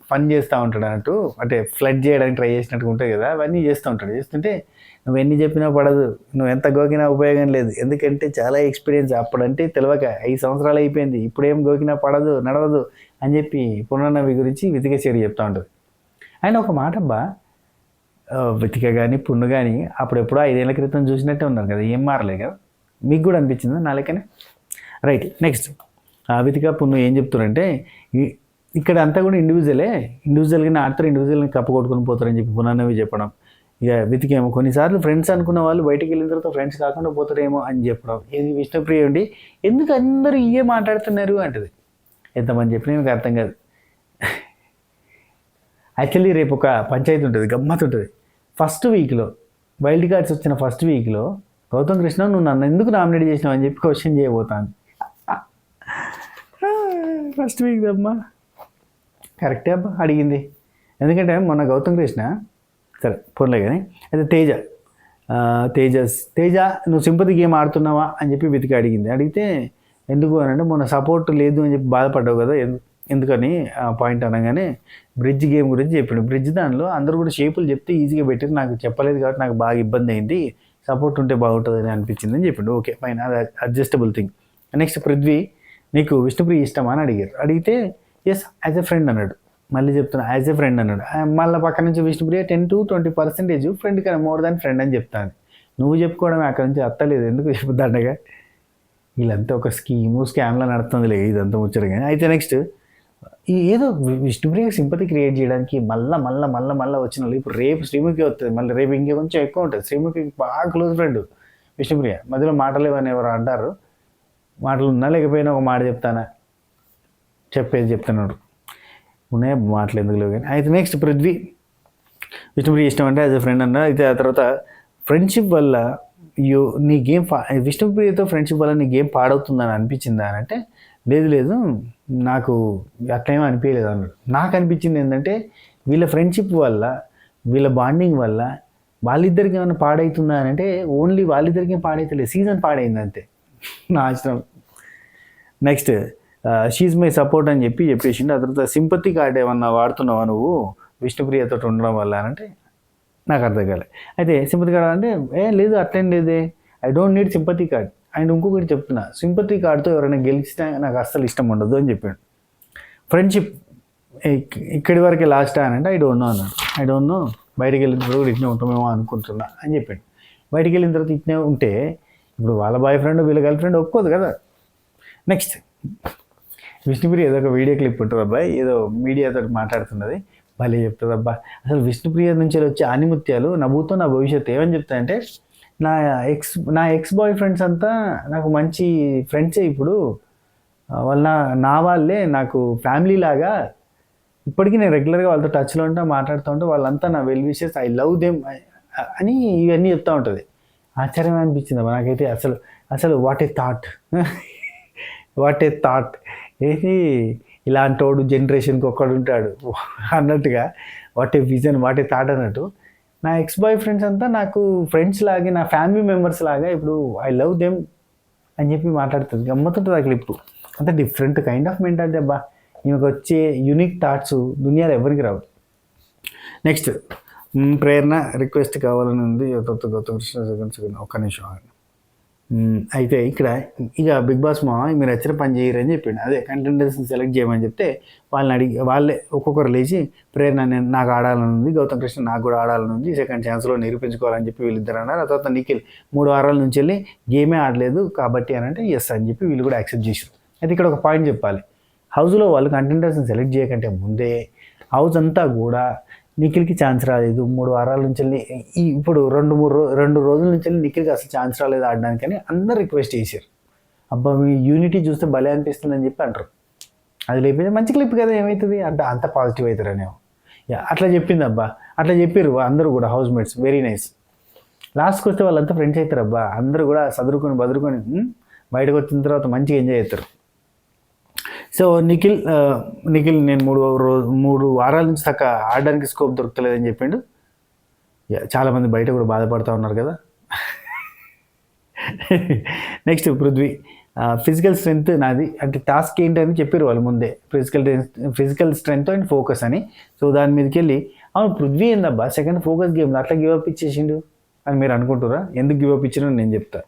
Speaker 1: ఫన్ చేస్తూ ఉంటాడు అన్నట్టు, అంటే ఫ్లడ్ చేయడానికి ట్రై చేసినట్టుగా ఉంటాయి కదా, అవన్నీ చేస్తూ ఉంటాడు. చేస్తుంటే నువ్వు ఎన్ని చెప్పినా పడదు, నువ్వు ఎంత గోకినా ఉపయోగం లేదు, ఎందుకంటే చాలా ఎక్స్పీరియన్స్. అప్పుడంటే తెలియక 5 సంవత్సరాలు అయిపోయింది, ఇప్పుడేం గోకినా పడదు నడవదు అని చెప్పి పునర్నవి గురించి వీతిక షేర్ చెప్తూ ఉంటుంది. ఆయన ఒక మాట అబ్బా, వీతిక కానీ పున్ను కానీ అప్పుడెప్పుడో 5 ఏళ్ల క్రితం చూసినట్టే ఉన్నారు కదా, ఏం మారలే కదా. మీకు కూడా అనిపించిందా నా లెక్కనే? రైట్. నెక్స్ట్ వీతిక పున్ను ఏం చెప్తున్నారంటే, ఇక్కడ అంతా కూడా ఇండివిజువల్గానే ఆడతారు, ఇండివిజువల్గా కప్పు కొట్టుకొని పోతారని చెప్పి పునర్నవి చెప్పడం. ఇక వీతికేమో కొన్నిసార్లు ఫ్రెండ్స్ అనుకున్న వాళ్ళు బయటికి వెళ్ళిన తర్వాత ఫ్రెండ్స్ కాకుండా పోతారేమో అని చెప్పడం. ఇది విష్ణుప్రియ ఉండి ఎందుకు అందరూ ఇవే మాట్లాడుతున్నారు అంటది. ఎంతమంది చెప్పినా మీకు అర్థం కాదు. యాక్చువల్లీ రేపు ఒక పంచాయతీ ఉంటుంది, గమ్మత్ ఉంటుంది. ఫస్ట్ వీక్లో వైల్డ్ కార్డ్స్ వచ్చిన ఫస్ట్ వీక్లో గౌతమ్ కృష్ణ నువ్వు నన్ను ఎందుకు నామినేట్ చేసినావు అని చెప్పి క్వశ్చన్ చేయబోతాను. ఫస్ట్ వీక్ అమ్మా కరెక్టే అబ్బా అడిగింది. ఎందుకంటే మొన్న గౌతమ్ కృష్ణ సరే పోన్లే కానీ అయితే తేజ నువ్వు సింపతి గేమ్ ఆడుతున్నావా అని చెప్పి వీతిక అడిగింది. అడిగితే ఎందుకు అని అంటే మొన్న సపోర్ట్ లేదు అని చెప్పి బాధపడ్డావు కదా, ఎందుకని పాయింట్ అనగానే బ్రిడ్జ్ గేమ్ గురించి చెప్పిండు. బ్రిడ్జ్ దానిలో అందరూ కూడా షేపులు చెప్తే ఈజీగా పెట్టారు, నాకు చెప్పలేదు కాబట్టి నాకు బాగా ఇబ్బంది అయింది, సపోర్ట్ ఉంటే బాగుంటుందని అనిపించింది అని చెప్పిండు. ఓకే ఫైన్, అది అడ్జస్టబుల్ థింగ్. నెక్స్ట్ పృథ్వీ నీకు విష్ణుప్రియ ఇష్టమా అని అడిగారు. అడిగితే ఎస్ యాజ్ ఎ ఫ్రెండ్ అన్నాడు. మళ్ళీ చెప్తున్నా యాజ్ ఎ ఫ్రెండ్ అన్నాడు. మళ్ళీ పక్క నుంచి విష్ణుప్రియ 10 to 20% ఫ్రెండ్ కన్నా మోర్ దాన్ ఫ్రెండ్ అని చెప్తాను. నువ్వు చెప్పుకోవడం అక్కడ నుంచి అత్తలేదు, ఎందుకు చెప్పుద్దండగా. వీళ్ళంతా ఒక స్కామ్లో నడుతుందిలే ఇదంతా ముచ్చరు. కానీ అయితే నెక్స్ట్ ఏదో విష్ణుప్రియకి సింపతి క్రియేట్ చేయడానికి మళ్ళీ వచ్చిన వాళ్ళు ఇప్పుడు రేపు శ్రీముఖి వస్తుంది, మళ్ళీ రేపు ఇంకే కొంచెం ఎక్కువ ఉంటుంది. శ్రీముఖి బాగా క్లోజ్ ఫ్రెండ్ విష్ణుప్రియ. మధ్యలో మాటలు ఇవన్నీ ఎవరు అంటారు, మాటలు ఉన్నా లేకపోయినా ఒక మాట చెప్తానా, చెప్పేది చెప్తున్నాడు, ఉన్నాయి మాటలు ఎందుకు లేవు. కానీ అయితే నెక్స్ట్ పృథ్వీ విష్ణుప్రియ ఇష్టం అంటే యాజ్ ఎ ఫ్రెండ్ అన్నా. అయితే ఆ తర్వాత ఫ్రెండ్షిప్ వల్ల నీ గేమ్ విష్ణుప్రియతో ఫ్రెండ్షిప్ వల్ల నీ గేమ్ పాడవుతుందని అనిపించిందా అని అంటే లేదు నాకు అట్లేమో అనిపించలేదు అన్నాడు. నాకు అనిపించింది ఏంటంటే వీళ్ళ ఫ్రెండ్షిప్ వల్ల వీళ్ళ బాండింగ్ వల్ల వాళ్ళిద్దరికి ఏమైనా పాడవుతుందా అని అంటే ఓన్లీ వాళ్ళిద్దరికి పాడైతలేదు, సీజన్ పాడైంది అంతే నా ఇష్టం. నెక్స్ట్ షీజ్ మై సపోర్ట్ అని చెప్పేసిండు. ఆ తర్వాత సింపతి కార్డ్ ఏమన్నా వాడుతున్నావా నువ్వు విష్ణుప్రియతో ఉండడం వల్ల అని అంటే నాకు అర్థం కాలేదు. అయితే సింపతి కార్డ్ అంటే లేదు అట్లేం లేదే, I don't need sympathy card. And ఇంకొకటి చెప్తున్నా, సింపతి కార్డ్తో ఎవరైనా గెలిచినా నాకు అస్సలు ఇష్టం ఉండదు అని చెప్పాడు. ఫ్రెండ్షిప్ ఇక్కడి వరకే లాస్ట్ అని అంటే ఐ డోంట్ నో అన్నాడు. ఐ డోంట్ నో, బయటికి వెళ్ళిన తర్వాత కూడా ఇట్నే ఉంటామేమో అనుకుంటున్నా అని చెప్పాడు. బయటికి వెళ్ళిన తర్వాత ఇట్నే ఉంటే ఇప్పుడు వాళ్ళ బాయ్ ఫ్రెండ్ వీళ్ళ గర్ల్ ఫ్రెండ్ ఒప్పుకోదు కదా. నెక్స్ట్ విష్ణుప్రియ ఏదో ఒక వీడియో క్లిప్ ఉంటుంది అబ్బాయి, ఏదో మీడియాతో మాట్లాడుతున్నది, భలే చెప్తుంది అబ్బా. అసలు విష్ణుప్రియ నుంచి వచ్చే ఆనిముత్యాలు నవ్వుతో నా భవిష్యత్తు ఏమని చెప్తాయంటే, నా ఎక్స్ బాయ్ ఫ్రెండ్స్ అంతా నాకు మంచి ఫ్రెండ్సే, ఇప్పుడు వాళ్ళ నా వాళ్ళే నాకు ఫ్యామిలీ లాగా, ఇప్పటికీ నేను రెగ్యులర్గా వాళ్ళతో టచ్లో ఉంటా మాట్లాడుతూ ఉంటా, వాళ్ళంతా నా well wishes, I love them అని ఇవన్నీ చెప్తూ ఉంటుంది. ఆశ్చర్యం అనిపించింది నాకైతే. అసలు వాట్ ఏ థాట్ ఏది ఇలాంటోడు జనరేషన్కి ఒక్కడు ఉంటాడు అన్నట్టుగా what a vision what a thought అన్నట్టు నా ఎక్స్ బాయ్ ఫ్రెండ్స్ అంతా నాకు ఫ్రెండ్స్ లాగే నా ఫ్యామిలీ మెంబర్స్ లాగా ఇప్పుడు ఐ లవ్ దెమ్ అని చెప్పి మాట్లాడుతుంది. గమ్మతుంటుంది ఆ క్లిప్. అంత డిఫరెంట్ కైండ్ ఆఫ్ మెంటాలిటీ అబ్బా. ఈమెకు వచ్చే యూనిక్ థాట్స్ దునియాలో ఎవరికి రావు. నెక్స్ట్ ప్రేరణ రిక్వెస్ట్ కావాలని ఉంది. గౌతమ్ కృష్ణ ఒక్క నిమిషం. అయితే ఇక్కడ ఇక బిగ్ బాస్ మా మీరు వచ్చిన పని చేయరు అని చెప్పిండు. అదే కంటెండర్స్ని సెలెక్ట్ చేయమని చెప్తే వాళ్ళని అడిగి వాళ్ళే ఒక్కొక్కరు లేచి ప్రేరణ నాకు ఆడాలని ఉంది, గౌతమ్ కృష్ణ నాకు కూడా ఆడాలని ఉంది, సెకండ్ ఛాన్స్లో నిరూపించుకోవాలని చెప్పి వీళ్ళిద్దరు అన్నారు. ఆ తర్వాత నిఖిల్ 3 వారాల నుంచి వెళ్ళి గేమే ఆడలేదు కాబట్టి అని అంటే ఎస్ అని చెప్పి వీళ్ళు కూడా యాక్సెప్ట్ చేశారు. అయితే ఇక్కడ ఒక పాయింట్ చెప్పాలి. హౌస్లో వాళ్ళు కంటెండర్స్ని సెలెక్ట్ చేయకంటే ముందే హౌస్ అంతా కూడా నిఖిల్కి ఛాన్స్ రాలేదు 3 వారాల నుంచి వెళ్ళి ఇప్పుడు 2 రోజుల నుంచి వెళ్ళి నిఖిల్కి అసలు ఛాన్స్ రాలేదు ఆడడానికని అందరు రిక్వెస్ట్ చేశారు. అబ్బా మీ యూనిటీ చూస్తే భలే అనిపిస్తుంది అని చెప్పి అంటారు. అది లేకపోతే మంచి క్లిప్ కదా ఏమవుతుంది అంత పాజిటివ్ అవుతారనేమో. అట్లా చెప్పింది అబ్బా, అట్లా చెప్పారు అందరూ కూడా హౌస్ మేట్స్. Very nice. లాస్ట్కి వస్తే వాళ్ళంతా ఫ్రెండ్స్ అవుతారు అబ్బా. అందరూ కూడా బదురుకొని బయటకు వచ్చిన తర్వాత మంచిగా ఎంజాయ్ అవుతారు. సో నిఖిల్ నేను 3 వారాల నుంచి తక్క ఆడడానికి స్కోప్ దొరకలేదని చెప్పిండు. చాలామంది బయట కూడా బాధపడుతూ ఉన్నారు కదా. నెక్స్ట్ పృథ్వీ ఫిజికల్ స్ట్రెంగ్త్ నాది అంటే టాస్క్ ఏంటని చెప్పారు వాళ్ళు ముందే. ఫిజికల్ స్ట్రెంగ్త్ అండ్ ఫోకస్ అని. సో దాని మీదకి వెళ్ళి అవును పృథ్వీ ఏందబ్బా సెకండ్ ఫోకస్ గేమ్లో అట్లా గివప్ ఇచ్చేసిండు అని మీరు అనుకుంటారా? ఎందుకు గివప్ ఇచ్చినా నేను చెప్తా.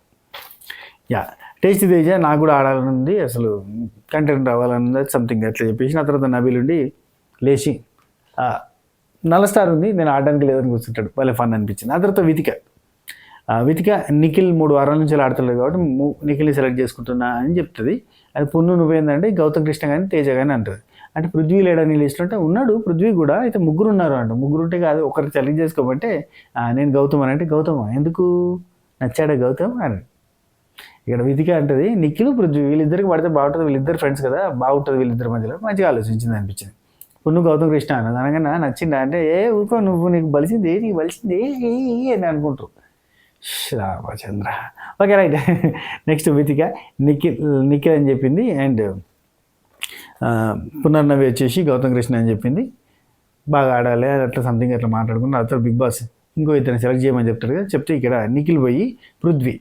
Speaker 1: టేస్టీ తేజ నాకు కూడా ఆడాలని ఉంది, అసలు కంటెంట్ రావాలన్నది సంథింగ్ అట్లా చెప్పేసి ఆ తర్వాత నబీల్ ఉండి లేచి నల్ల స్టార్ ఉంది నేను ఆడడానికి లేదని కూర్చుంటాడు. వాళ్ళే ఫన్ అనిపించింది. ఆ తర్వాత వితిక నిఖిల్ 3 వారాల నుంచి ఆడతలేదు కాబట్టి నిఖిల్ని సెలెక్ట్ చేసుకుంటున్నా అని చెప్తుంది. అది పున్ను నువ్వేందంటే గౌతమ్ కృష్ణ కానీ తేజ కానీ అంటుంది. అంటే పృథ్వీ లేడని లిస్ట్ ఉంటే ఉన్నాడు పృథ్వీ కూడా. అయితే 3 ఉన్నారు అంట. 3 ఉంటే కాదు ఒకరికి సెలెక్ట్ చేసుకోమంటే నేను గౌతమ్ అని అంటే గౌతమ్ ఎందుకు నచ్చాడా గౌతమ్ అని. ఇక్కడ వితిక అంటది నిఖిల్ పృథ్వీ వీళ్ళిద్దరికి పడితే బాగుంటుంది, వీళ్ళిద్దరు ఫ్రెండ్స్ కదా బాగుంటుంది వీళ్ళిద్దరి మధ్యలో మంచిగా ఆలోచించింది అనిపించింది. ఇప్పుడు నువ్వు గౌతమ్ కృష్ణ అన్నది అనగానే నచ్చిందా అంటే ఊకో నీకు బలిసింది అని అనుకుంటారు. Ramachandra okay right. Next Vithika Nikhil అని చెప్పింది. అండ్ పునర్నవి వచ్చేసి గౌతమ్ కృష్ణ అని చెప్పింది. బాగా ఆడాలి అట్లా సంథింగ్ అట్లా మాట్లాడుకుని అతను బిగ్ బాస్ ఇంకో ఇద్దరిని సెలెక్ట్ చేయమని చెప్తాడు కదా. చెప్తే ఇక్కడ నిఖిల్ పోయి పృథ్వీ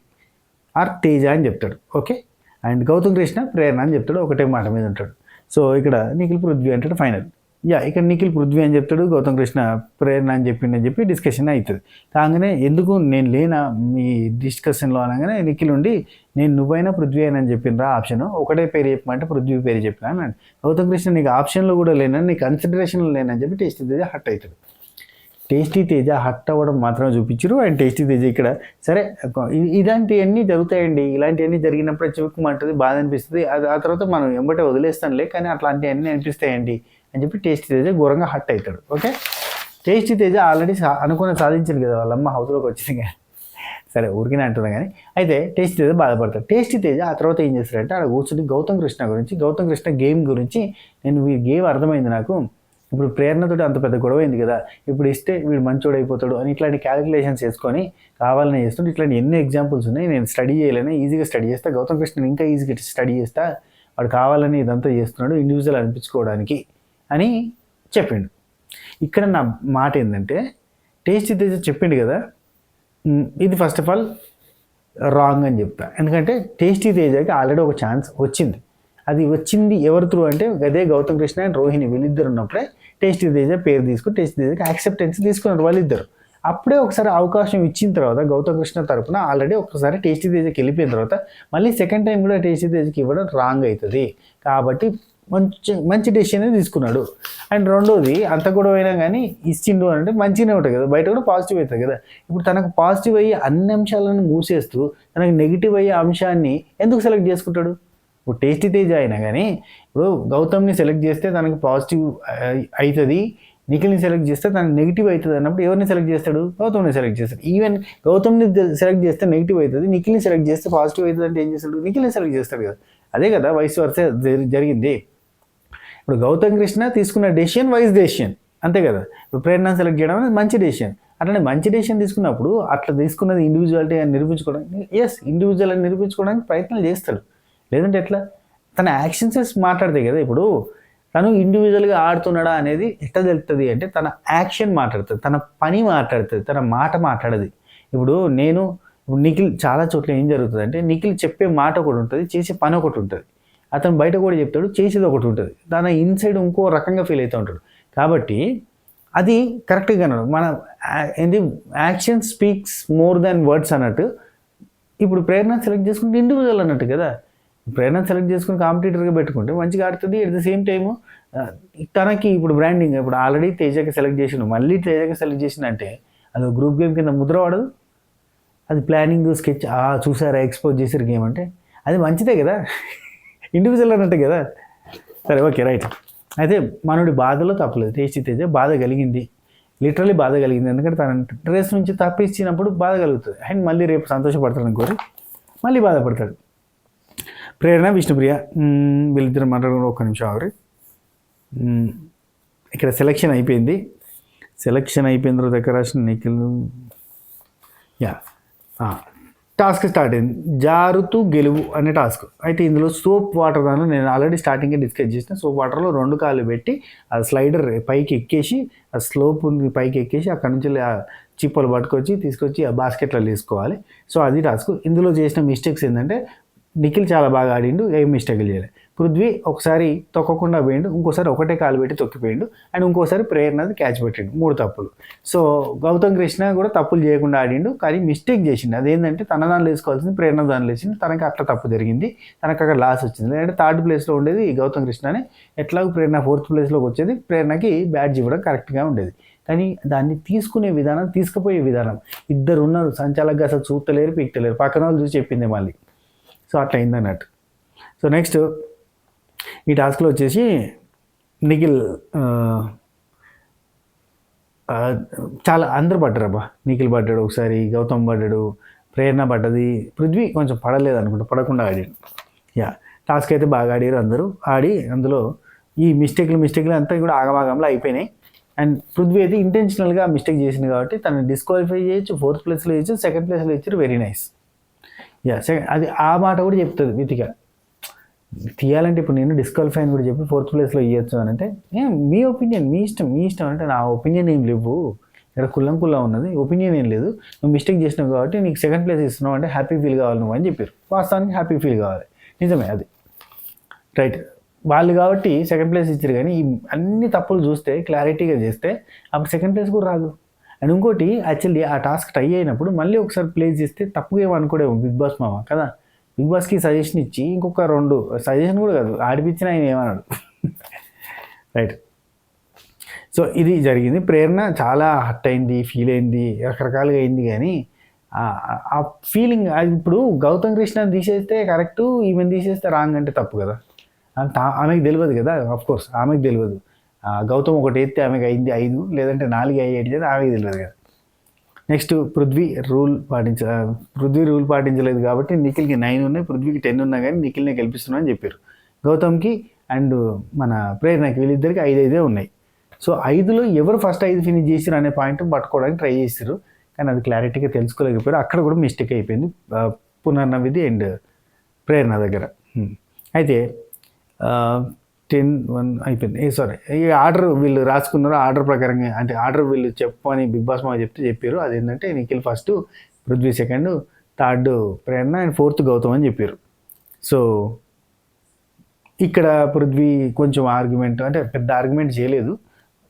Speaker 1: ఆర్ తేజ అని చెప్తాడు. ఓకే. అండ్ గౌతమ్ కృష్ణ ప్రేరణ అని చెప్తాడు. ఒకటే మాట మీద ఉంటాడు. సో ఇక్కడ నిఖిల్ పృథ్వీ అంటాడు ఫైనల్. ఇక్కడ నిఖిల్ పృథ్వీ అని చెప్తాడు, గౌతమ్ కృష్ణ ప్రేరణ అని చెప్పి డిస్కషన్ అవుతుంది. కాగానే ఎందుకు నేను లేనా మీ డిస్కషన్లో అనగానే నిఖిల్ ఉండి నేను నువ్వైనా పృథ్వీ అయినా అని చెప్పిండ్రా ఆప్షన్ ఒకటే పేరు చెప్పమంటే పృథ్వీ పేరు చెప్పినా అని. గౌతమ్ కృష్ణ నీకు ఆప్షన్లో కూడా లేనని నీకు కన్సిడరేషన్లో లేనని చెప్పి టేస్టీ తేజ హట్ అవుతాడు. టేస్టీ తేజ హట్ అవ్వడం మాత్రమే చూపించారు. అండ్ టేస్టీ తేజ ఇక్కడ సరే ఇలాంటివన్నీ జరుగుతాయండి, ఇలాంటివన్నీ జరిగినప్పుడు చివుక్కుమంటుంది, బాధ అనిపిస్తుంది. ఆ తర్వాత మనం ఎంబటే వదిలేస్తానులే కానీ అట్లాంటివన్నీ అనిపిస్తాయండి అని చెప్పి టేస్టీ తేజ ఘోరంగా హట్ అవుతాడు. ఓకే. టేస్టీ తేజ ఆల్రెడీ అనుకున్న సాధించింది కదా వాళ్ళమ్మ హౌస్లోకి వచ్చింది. సరే ఊరికినే అంటున్నా కానీ అయితే టేస్టీ తేజ బాధపడతాడు. టేస్టీ తేజ ఆ తర్వాత ఏం చేస్తాడంటే అక్కడ కూర్చుని గౌతమ్ కృష్ణ గేమ్ గురించి నేను ఈ గేమ్ అర్థమైంది నాకు, ఇప్పుడు ప్రేరణతో అంత పెద్ద గొడవ అయింది కదా, ఇప్పుడు ఇస్తే వీడు మంచోడు అయిపోతాడు అని ఇట్లాంటి క్యాలిక్యులేషన్స్ చేసుకొని కావాలని చేస్తుంటే ఇట్లాంటి ఎన్నో ఎగ్జాంపుల్స్ ఉన్నాయి. నేను స్టడీ చేయాలని ఈజీగా స్టడీ చేస్తా, గౌతమ్ కృష్ణ ఇంకా ఈజీగా స్టడీ చేస్తా, వాడు కావాలని ఇదంతా చేస్తున్నాడు ఇండివిజువల్ అనిపించుకోవడానికి అని చెప్పిండు. ఇక్కడ నా మాట ఏంటంటే టేస్టీ తేజ చెప్పిండు కదా, ఇది ఫస్ట్ ఆఫ్ ఆల్ రాంగ్ అని చెప్తా. ఎందుకంటే టేస్టీ తేజకి ఆల్రెడీ ఒక ఛాన్స్ వచ్చింది. అది వచ్చింది ఎవరి త్రూ అంటే అదే గౌతమ్ కృష్ణ అండ్ రోహిణి వీళ్ళిద్దరు ఉన్నప్పుడే టేస్టీ తేజ పేరు తీసుకుని టేస్టీ తేజకి యాక్సెప్టెన్స్ తీసుకున్నారు వాళ్ళిద్దరు. అప్పుడే ఒకసారి అవకాశం ఇచ్చిన తర్వాత గౌతమ్ కృష్ణ తరపున ఆల్రెడీ ఒకసారి టేస్టీ తేజకి వెళ్ళిపోయిన తర్వాత మళ్ళీ సెకండ్ టైం కూడా టేస్టీ తేజకి ఇవ్వడం రాంగ్ అవుతుంది. కాబట్టి మంచి డెసిషన్ తీసుకున్నాడు. అండ్ రెండోది అంత గొడవ అయినా కానీ ఇచ్చిండు అంటే మంచిగానే ఉంటుంది కదా, బయట కూడా పాజిటివ్ అవుతుంది కదా. ఇప్పుడు తనకు పాజిటివ్ అయ్యి అన్ని అంశాలను మూసేస్తూ తనకు నెగిటివ్ అయ్యే అంశాన్ని ఎందుకు సెలెక్ట్ చేసుకుంటాడు? ఇప్పుడు టేస్టీ తేజ అయినా కానీ ఇప్పుడు గౌతమ్ని సెలెక్ట్ చేస్తే తనకు పాజిటివ్ అవుతుంది, నిఖిల్ని సెలెక్ట్ చేస్తే తనకు నెగిటివ్ అవుతుంది అన్నప్పుడు ఎవరిని సెలెక్ట్ చేస్తాడు? గౌతమ్ని సెలెక్ట్ చేస్తాడు. ఈవెన్ గౌతమ్ని సెలెక్ట్ చేస్తే నెగిటివ్ అవుతుంది, నిఖిల్ని సెలెక్ట్ చేస్తే పాజిటివ్ అవుతుంది అంటే ఏం చేస్తాడు? నిఖిల్ని సెలెక్ట్ చేస్తాడు కదా. అదే కదా వయసు వరుస జరిగింది. ఇప్పుడు గౌతమ్ కృష్ణ తీసుకున్న డెసిషన్ వైస్ డెసిషన్ అంతే కదా. ఇప్పుడు ప్రేరణ సెలెక్ట్ చేయడం అనేది మంచి డెసిషన్. అట్లనే మంచి డెసిషన్ తీసుకున్నప్పుడు అట్లా తీసుకున్నది ఇండివిజువాలిటీ అని నిరూపించుకోవడానికి ఇండివిజువల్ అని నిరూపించుకోవడానికి ప్రయత్నాలు చేస్తాడు. లేదంటే ఎట్లా తన యాక్షన్స్ మాట్లాడతాయి కదా. ఇప్పుడు తను ఇండివిజువల్గా ఆడుతున్నాడా అనేది ఎట్లా తెలుస్తుంది అంటే తన యాక్షన్ మాట్లాడుతుంది, తన పని మాట్లాడుతుంది, తన మాట మాట్లాడదు. ఇప్పుడు నిఖిల్ చాలా చోట్ల ఏం జరుగుతుంది అంటే నిఖిల్ చెప్పే మాట ఒకటి ఉంటుంది, చేసే పని ఒకటి ఉంటుంది. అతను బయట కూడా చెప్తాడు, చేసేది ఒకటి ఉంటుంది. తన ఇన్సైడ్ ఇంకో రకంగా ఫీల్ అవుతూ ఉంటాడు. కాబట్టి అది కరెక్ట్గా మన ఏంటి action speaks more than words అన్నట్టు. ఇప్పుడు ప్రేరణ సెలెక్ట్ చేసుకుంటే ఇండివిజువల్ అన్నట్టు కదా. ప్రేరణ సెలెక్ట్ చేసుకుని కాంపిటీటర్గా పెట్టుకుంటే మంచిగా ఆడుతుంది. అట్ ద సేమ్ టైము తనకి ఇప్పుడు బ్రాండింగ్, ఇప్పుడు ఆల్రెడీ తేజకి సెలెక్ట్ చేసిండు, మళ్ళీ తేజకి సెలెక్ట్ చేసిందంటే అది గ్రూప్ గేమ్ కింద ముద్ర పడదు. అది ప్లానింగ్ స్కెచ్ చూసారా ఎక్స్పోజ్ చేసారు గేమ్ అంటే అది మంచిదే కదా, ఇండివిజువల్ అన్నట్టే కదా. సరే ఓకే రైట్. అయితే మనోడి బాధలో తప్పలేదు, టేస్టీ తేజ బాధ కలిగింది, లిటరలీ బాధ కలిగింది. ఎందుకంటే తన డ్రెస్ నుంచి తప్పించినప్పుడు బాధ కలుగుతుంది. అండ్ మళ్ళీ రేపు సంతోషపడతాడు అనుకోరి మళ్ళీ బాధపడతాడు. ప్రేరణ విష్ణుప్రియ వీళ్ళిద్దరు మాట్లాడుకుని ఒక్క నిమిషం ఆవిరి. ఇక్కడ సెలక్షన్ అయిపోయింది. సెలక్షన్ అయిపోయిన తర్వాత దగ్గర రాసిన నిఖిల్ టాస్క్ స్టార్ట్ అయింది. జారుతూ గెలువు అనే టాస్క్. అయితే ఇందులో సోప్ వాటర్ దానిలో నేను ఆల్రెడీ స్టార్టింగే డిస్కస్ చేసిన. సోప్ వాటర్లో 2 కాళ్ళు పెట్టి ఆ స్లైడర్ పైకి ఎక్కేసి ఆ స్లోప్ పైకి ఎక్కేసి అక్కడ నుంచి చిప్పలు పట్టుకొచ్చి తీసుకొచ్చి ఆ బాస్కెట్లో వేసుకోవాలి. సో అది టాస్క్. ఇందులో చేసిన మిస్టేక్స్ ఏంటంటే నిఖిల్ చాలా బాగా ఆడిండు, ఏం మిస్టేక్లు చేయలేదు. పృథ్వీ ఒకసారి తొక్కకుండా పోయిండు, ఇంకోసారి ఒకటే కాలు పెట్టి తొక్కిపోయిండు, అండ్ ఇంకోసారి ప్రేరణది క్యాచ్ పెట్టిండు. 3 తప్పులు. సో గౌతమ్ కృష్ణ కూడా తప్పులు చేయకుండా ఆడిండు, కానీ మిస్టేక్ చేసిండు. అదేంటంటే తన దానిలో వేసుకోవాల్సింది ప్రేరణ దానిలో వేసింది, తనకి అట్లా తప్పు జరిగింది, తనకు అక్కడ లాస్ వచ్చింది. లేదంటే 3rd ప్లేస్లో ఉండేది గౌతమ్ కృష్ణనే, ఎట్లాగో ప్రేరణ 4th ప్లేస్లోకి వచ్చేది, ప్రేరణకి బ్యాడ్జ్ ఇవ్వడం కరెక్ట్గా ఉండేది. కానీ దాన్ని తీసుకునే విధానం, తీసుకుపోయే విధానం, ఇద్దరు ఉన్నారు సంచాలకుగా అసలు చూస్తలేరు పీక్తలేరు, పక్కన వాళ్ళు చూసి చెప్పింది మళ్ళీ. సో అట్లా అయిందన్నట్టు. సో నెక్స్ట్ ఈ టాస్క్లో వచ్చేసి నిఖిల్ చాలా అందరూ పడ్డారు అబ్బా. నిఖిల్ పడ్డాడు, ఒకసారి గౌతమ్ పడ్డాడు, ప్రేరణ పడ్డది, పృథ్వీ కొంచెం పడలేదు అనుకుంటా, పడకుండా ఆడాడు. టాస్క్ అయితే బాగా ఆడారు అందరూ. ఆడి అందులో ఈ మిస్టేక్లు అంతా కూడా ఆగమాగంలో అయిపోయినాయి. అండ్ పృథ్వీ అయితే ఇంటెన్షనల్గా మిస్టేక్ చేసింది కాబట్టి తను డిస్క్వాలిఫై చేయొచ్చు, 4th ప్లేస్లో ఇచ్చు, 2nd ప్లేస్లో ఇచ్చారు. Very nice. అది ఆ మాట కూడా చెప్తుంది మితిక. తీయాలంటే ఇప్పుడు నేను డిస్క్వాలిఫై అని కూడా చెప్పి 4th ప్లేస్లో ఇవ్వచ్చు అని అంటే మీ ఒపీనియన్, మీ ఇష్టం అంటే నా ఒపీనియన్ ఏం లేవు, ఇక్కడ కుల్లం ఉన్నది, ఒపీనియన్ ఏం లేదు, నువ్వు మిస్టేక్ చేసినావు కాబట్టి నీకు 2nd ప్లేస్ ఇస్తున్నావు అంటే హ్యాపీ ఫీల్ కావాలి నువ్వు అని చెప్పారు. వాస్తవానికి హ్యాపీ ఫీల్ కావాలి, నిజమే అది రైట్. వాళ్ళు కాబట్టి 2nd ప్లేస్ ఇచ్చారు. కానీ ఈ అన్ని తప్పులు చూస్తే క్లారిటీగా చేస్తే అప్పుడు 2nd ప్లేస్ కూడా రాదు. అండ్ ఇంకోటి యాక్చువల్లీ ఆ టాస్క్ ట్రై అయినప్పుడు మళ్ళీ ఒకసారి ప్లే చేస్తే తప్పుగా ఏమనుకోడేమో బిగ్ బాస్ మామ కదా. బిగ్ బాస్కి సజెషన్ ఇచ్చి ఇంకొక 2 సజెషన్ కూడా కాదు ఆడిపించిన ఆయన ఏమన్నాడు రైట్. సో ఇది జరిగింది. ప్రేరణ చాలా హర్ట్ అయింది, ఫీల్ అయింది, రకరకాలుగా అయింది. కానీ ఆ ఫీలింగ్ ఇప్పుడు గౌతమ్ కృష్ణని తీసేస్తే కరెక్టు, ఈమెను తీసేస్తే రాంగ్ అంటే తప్పు కదా. ఆమెకు తెలియదు కదా, ఆఫ్కోర్స్ ఆమెకు తెలియదు. గౌతమ్ ఒకటి ఎత్తే ఆమెకు అయింది 5, లేదంటే 4 అయ్యేది ఆమెకు తెలియదు కదా. నెక్స్ట్ పృథ్వీ రూల్ పాటించలేదు కాబట్టి నిఖిల్కి 9 ఉన్నాయి, పృథ్వీకి 10 ఉన్నా కానీ నిఖిల్నే గెలిపిస్తున్నా అని చెప్పారు. గౌతమ్కి అండ్ మన ప్రేరణకి వీళ్ళిద్దరికి 5 ఉన్నాయి. సో 5లో ఎవరు ఫస్ట్ 5 ఫినిష్ చేసారు అనే పాయింట్ పట్టుకోవడానికి ట్రై చేశారు, కానీ అది క్లారిటీగా తెలుసుకోలేకపోయారు. అక్కడ కూడా మిస్టేక్ అయిపోయింది పునర్నవిది అండ్ ప్రేరణ దగ్గర. అయితే 10-1 అయిపోయింది. సారీ, ఈ ఆర్డర్ వీళ్ళు రాసుకున్నారు, ఆర్డర్ ప్రకారంగా అంటే ఆర్డర్ వీళ్ళు చెప్పని బిగ్ బాస్ మా చెప్పారు. అదేంటంటే Nikhil first, Prithvi 2nd, 3rd Prerana and 4th Gautham అని చెప్పారు. సో ఇక్కడ పృథ్వీ కొంచెం ఆర్గ్యుమెంట్ అంటే పెద్ద ఆర్గ్యుమెంట్ చేయలేదు,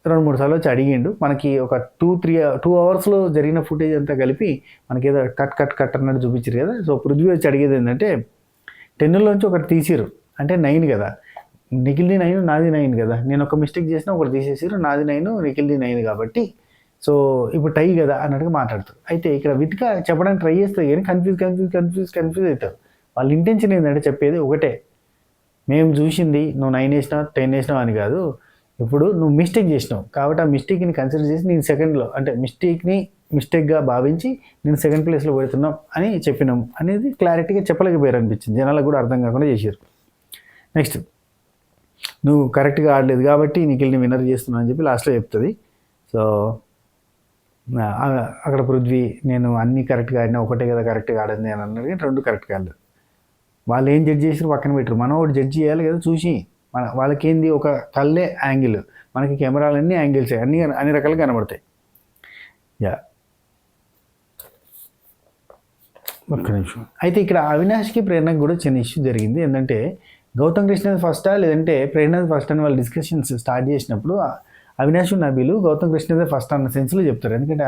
Speaker 1: 2-3 సార్లు వచ్చి అడిగిండు. మనకి ఒక 2 అవర్స్లో జరిగిన ఫుటేజ్ అంతా కలిపి మనకి ఏదో కట్ అన్నట్టు చూపించారు కదా. సో పృథ్వీ వచ్చి అడిగేది ఏంటంటే 10లోంచి ఒకటి తీసిరు అంటే 9 కదా, నిఖిల్ది 9 నాది 9 కదా, నేను ఒక మిస్టేక్ చేసినా ఒకటి తీసేసారు, నాది 9 నిఖిల్ది 9 కాబట్టి సో ఇప్పుడు టై కదా అన్నట్టుగా మాట్లాడుతారు. అయితే ఇక్కడ వితిగా చెప్పడానికి ట్రై చేస్తారు కానీ కన్ఫ్యూజ్ అవుతారు. వాళ్ళ ఇంటెన్షన్ ఏంటంటే చెప్పేది ఒకటే, మేము చూసింది నువ్వు 9 వేసినావు 10 వేసినావు అని కాదు, ఇప్పుడు నువ్వు మిస్టేక్ చేసినావు కాబట్టి ఆ మిస్టేక్ని కన్సిడర్ చేసి నేను 2ndలో అంటే మిస్టేక్గా భావించి నేను 2nd ప్లేస్లో పెడుతున్నాం అని చెప్పినాం అనేది క్లారిటీగా చెప్పలేకపోయారు అనిపించింది, జనాలకు కూడా అర్థం కాకుండా చేశారు. నెక్స్ట్ నువ్వు కరెక్ట్గా ఆడలేదు కాబట్టి నిఖిల్ని విన్నర్ చేస్తున్నావు అని చెప్పి లాస్ట్లో చెప్తుంది. సో అక్కడ పృథ్వీ నేను అన్నీ కరెక్ట్గా ఆడినా, ఒకటే కదా కరెక్ట్గా ఆడింది అని అన్నారు, కానీ 2 కరెక్ట్గా ఆడలేదు. వాళ్ళు ఏం జడ్జ్ చేసారు పక్కన పెట్టరు, మనం ఒకటి జడ్జ్ చేయాలి కదా చూసి. వాళ్ళకి ఏంది ఒక కళ్ళే యాంగిల్, మనకి కెమెరాలన్నీ యాంగిల్స్ అన్ని రకాలుగా కనబడతాయి. యా ఒక్క నిమిషం. అయితే ఇక్కడ అవినాష్కి ప్రేరణకు కూడా చిన్న ఇష్యూ జరిగింది. ఏంటంటే గౌతమ్ కృష్ణ ఫస్టా లేదంటే ప్రేరణ ఫస్ట్ అని వాళ్ళు డిస్కషన్స్ స్టార్ట్ చేసినప్పుడు అవినాష్ నబీలు గౌతమ్ కృష్ణదే ఫస్ట్ అన్న సెన్స్లో చెప్తారు. ఎందుకంటే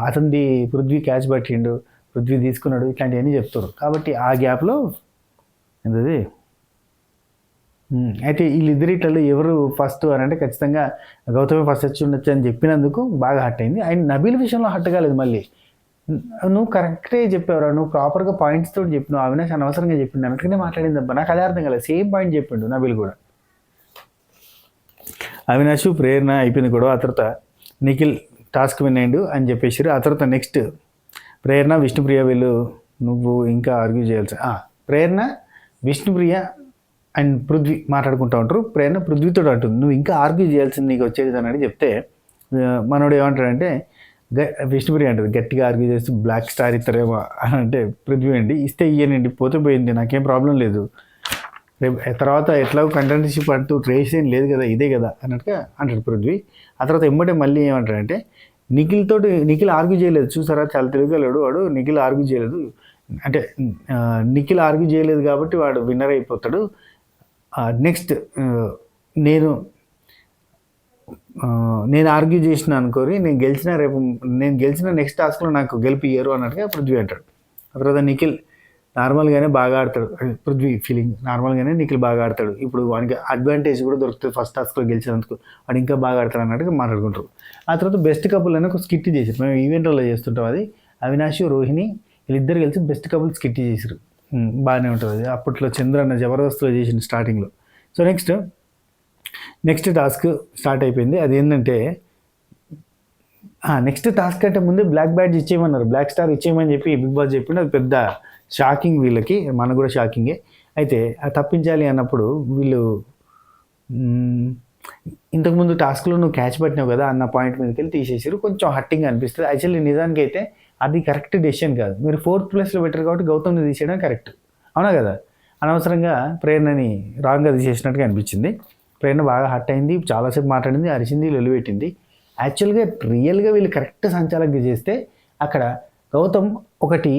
Speaker 1: అతనిది పృథ్వీ క్యాచ్ పట్టిండు, పృథ్వీ తీసుకున్నాడు, ఇట్లాంటివన్నీ చెప్తారు. కాబట్టి ఆ గ్యాప్లో ఏంటది అయితే వీళ్ళిద్దరిట్లలో ఎవరు ఫస్ట్ అని అంటే ఖచ్చితంగా గౌతమే ఫస్ట్ వచ్చి ఉండొచ్చు అని చెప్పినందుకు బాగా హట్ అయింది. అండ్ నబీల్ విషయంలో హట్ కాలేదు. మళ్ళీ నువ్వు కరెక్టే చెప్పావురా, నువ్వు ప్రాపర్గా పాయింట్స్ తోటి చెప్పినావు, అవినాష్ అనవసరంగా చెప్పిండు అన్నట్టుగానే మాట్లాడింది అబ్బా. నాకు అదే అర్థం కాలేదు. సేమ్ పాయింట్ చెప్పిండు నబీల్ కూడా. అవినాష్ ప్రేరణ అయిపోయింది కూడా. ఆ తర్వాత నిఖిల్ టాస్క్ విన్నాడు అని చెప్పేసారు. ఆ తర్వాత నెక్స్ట్ ప్రేరణ విష్ణుప్రియ వీళ్ళు నువ్వు ఇంకా ఆర్గ్యూ చేయాల్సి ప్రేరణ విష్ణుప్రియ అండ్ పృథ్వీ మాట్లాడుకుంటూ ఉంటారు. ప్రేరణ పృథ్వీతో అంటుంది నువ్వు ఇంకా ఆర్గ్యూ చేయాల్సింది నీకు వచ్చేది అని చెప్తే మనోడు ఏమంటాడంటే విష్ణుప్రియ అంటారు గట్టిగా ఆర్గ్యూ చేస్తూ బ్లాక్ స్టార్ ఇస్తారేమో అని అంటే పృథ్వీ అండి ఇస్తే ఇయ్యనండి పోతే పోయింది నాకేం ప్రాబ్లం లేదు, రేపు తర్వాత ఎట్లాగో కంటెంటర్షిప్ అంటూ రేస్ ఏం లేదు కదా ఇదే కదా అన్నట్టుగా అంటాడు పృథ్వీ. ఆ తర్వాత ఎమ్మటే మళ్ళీ ఏమంటాడంటే నిఖిల్ ఆర్గ్యూ చేయలేదు చూసారా, చాలా తెలియగలడు వాడు, నిఖిల్ ఆర్గ్యూ చేయలేదు అంటే నిఖిల్ ఆర్గ్యూ చేయలేదు కాబట్టి వాడు విన్నర్ అయిపోతాడు. నెక్స్ట్ నేను ఆర్గ్యూ చేసిన అనుకోరి నేను గెలిచిన నెక్స్ట్ టాస్క్లో నాకు గెలిపి ఇయ్యరు అన్నట్టుగా పృథ్వీ అంటాడు. ఆ తర్వాత నిఖిల్ నార్మల్గానే బాగా ఆడతాడు, పృథ్వీ ఫీలింగ్ నార్మల్గానే నిఖిల్ బాగా ఆడతాడు, ఇప్పుడు వానికి అడ్వాంటేజ్ కూడా దొరుకుతుంది ఫస్ట్ టాస్క్లో గెలిచినందుకు, వాడు ఇంకా బాగా ఆడతాడు అన్నట్టుగా మాట్లాడుకుంటారు. ఆ తర్వాత బెస్ట్ కపుల్ అని ఒక స్కిట్ చేశారు, మేము ఈవెంట్లో చేస్తుంటాం అది. అవినాష్ రోహిణి వీళ్ళిద్దరు కలిసి బెస్ట్ కపుల్ స్కిట్ చేశారు, బాగానే ఉంటుంది అది. అప్పట్లో చంద్రన్న జబర్దస్త్లో చేసిన స్టార్టింగ్లో. సో నెక్స్ట్ టాస్క్ స్టార్ట్ అయిపోయింది. అది ఏంటంటే నెక్స్ట్ టాస్క్ అంటే ముందే బ్లాక్ బ్యాడ్జ్ ఇచ్చేయమన్నారు, బ్లాక్ స్టార్ ఇచ్చేయమని చెప్పి బిగ్ బాస్ చెప్పిండు. అది పెద్ద షాకింగ్ వీళ్ళకి, మనకు కూడా షాకింగే. అయితే అది తప్పించాలి అన్నప్పుడు వీళ్ళు ఇంతకుముందు టాస్క్లో నువ్వు క్యాచ్ పట్టినావు కదా అన్న పాయింట్ మీదకి వెళ్ళి తీసేసారు. కొంచెం హట్టింగ్ అనిపిస్తుంది. యాక్చువల్లీ నిజానికి అయితే అది కరెక్ట్ డెసిషన్ కాదు. మీరు 4th ప్లేస్లో పెట్టారు కాబట్టి గౌతమ్ని తీసేయడం కరెక్ట్, అవునా కదా. అనవసరంగా ప్రేరణని రాంగ్గా తీసేసినట్టుగా అనిపించింది. ప్రేరణ బాగా హట్ అయింది, చాలాసేపు మాట్లాడింది, అరిచింది, లొలిపెట్టింది. యాక్చువల్గా రియల్గా వీళ్ళు కరెక్ట్ సంచాలకులు చేస్తే అక్కడ గౌతమ్ ఒకటి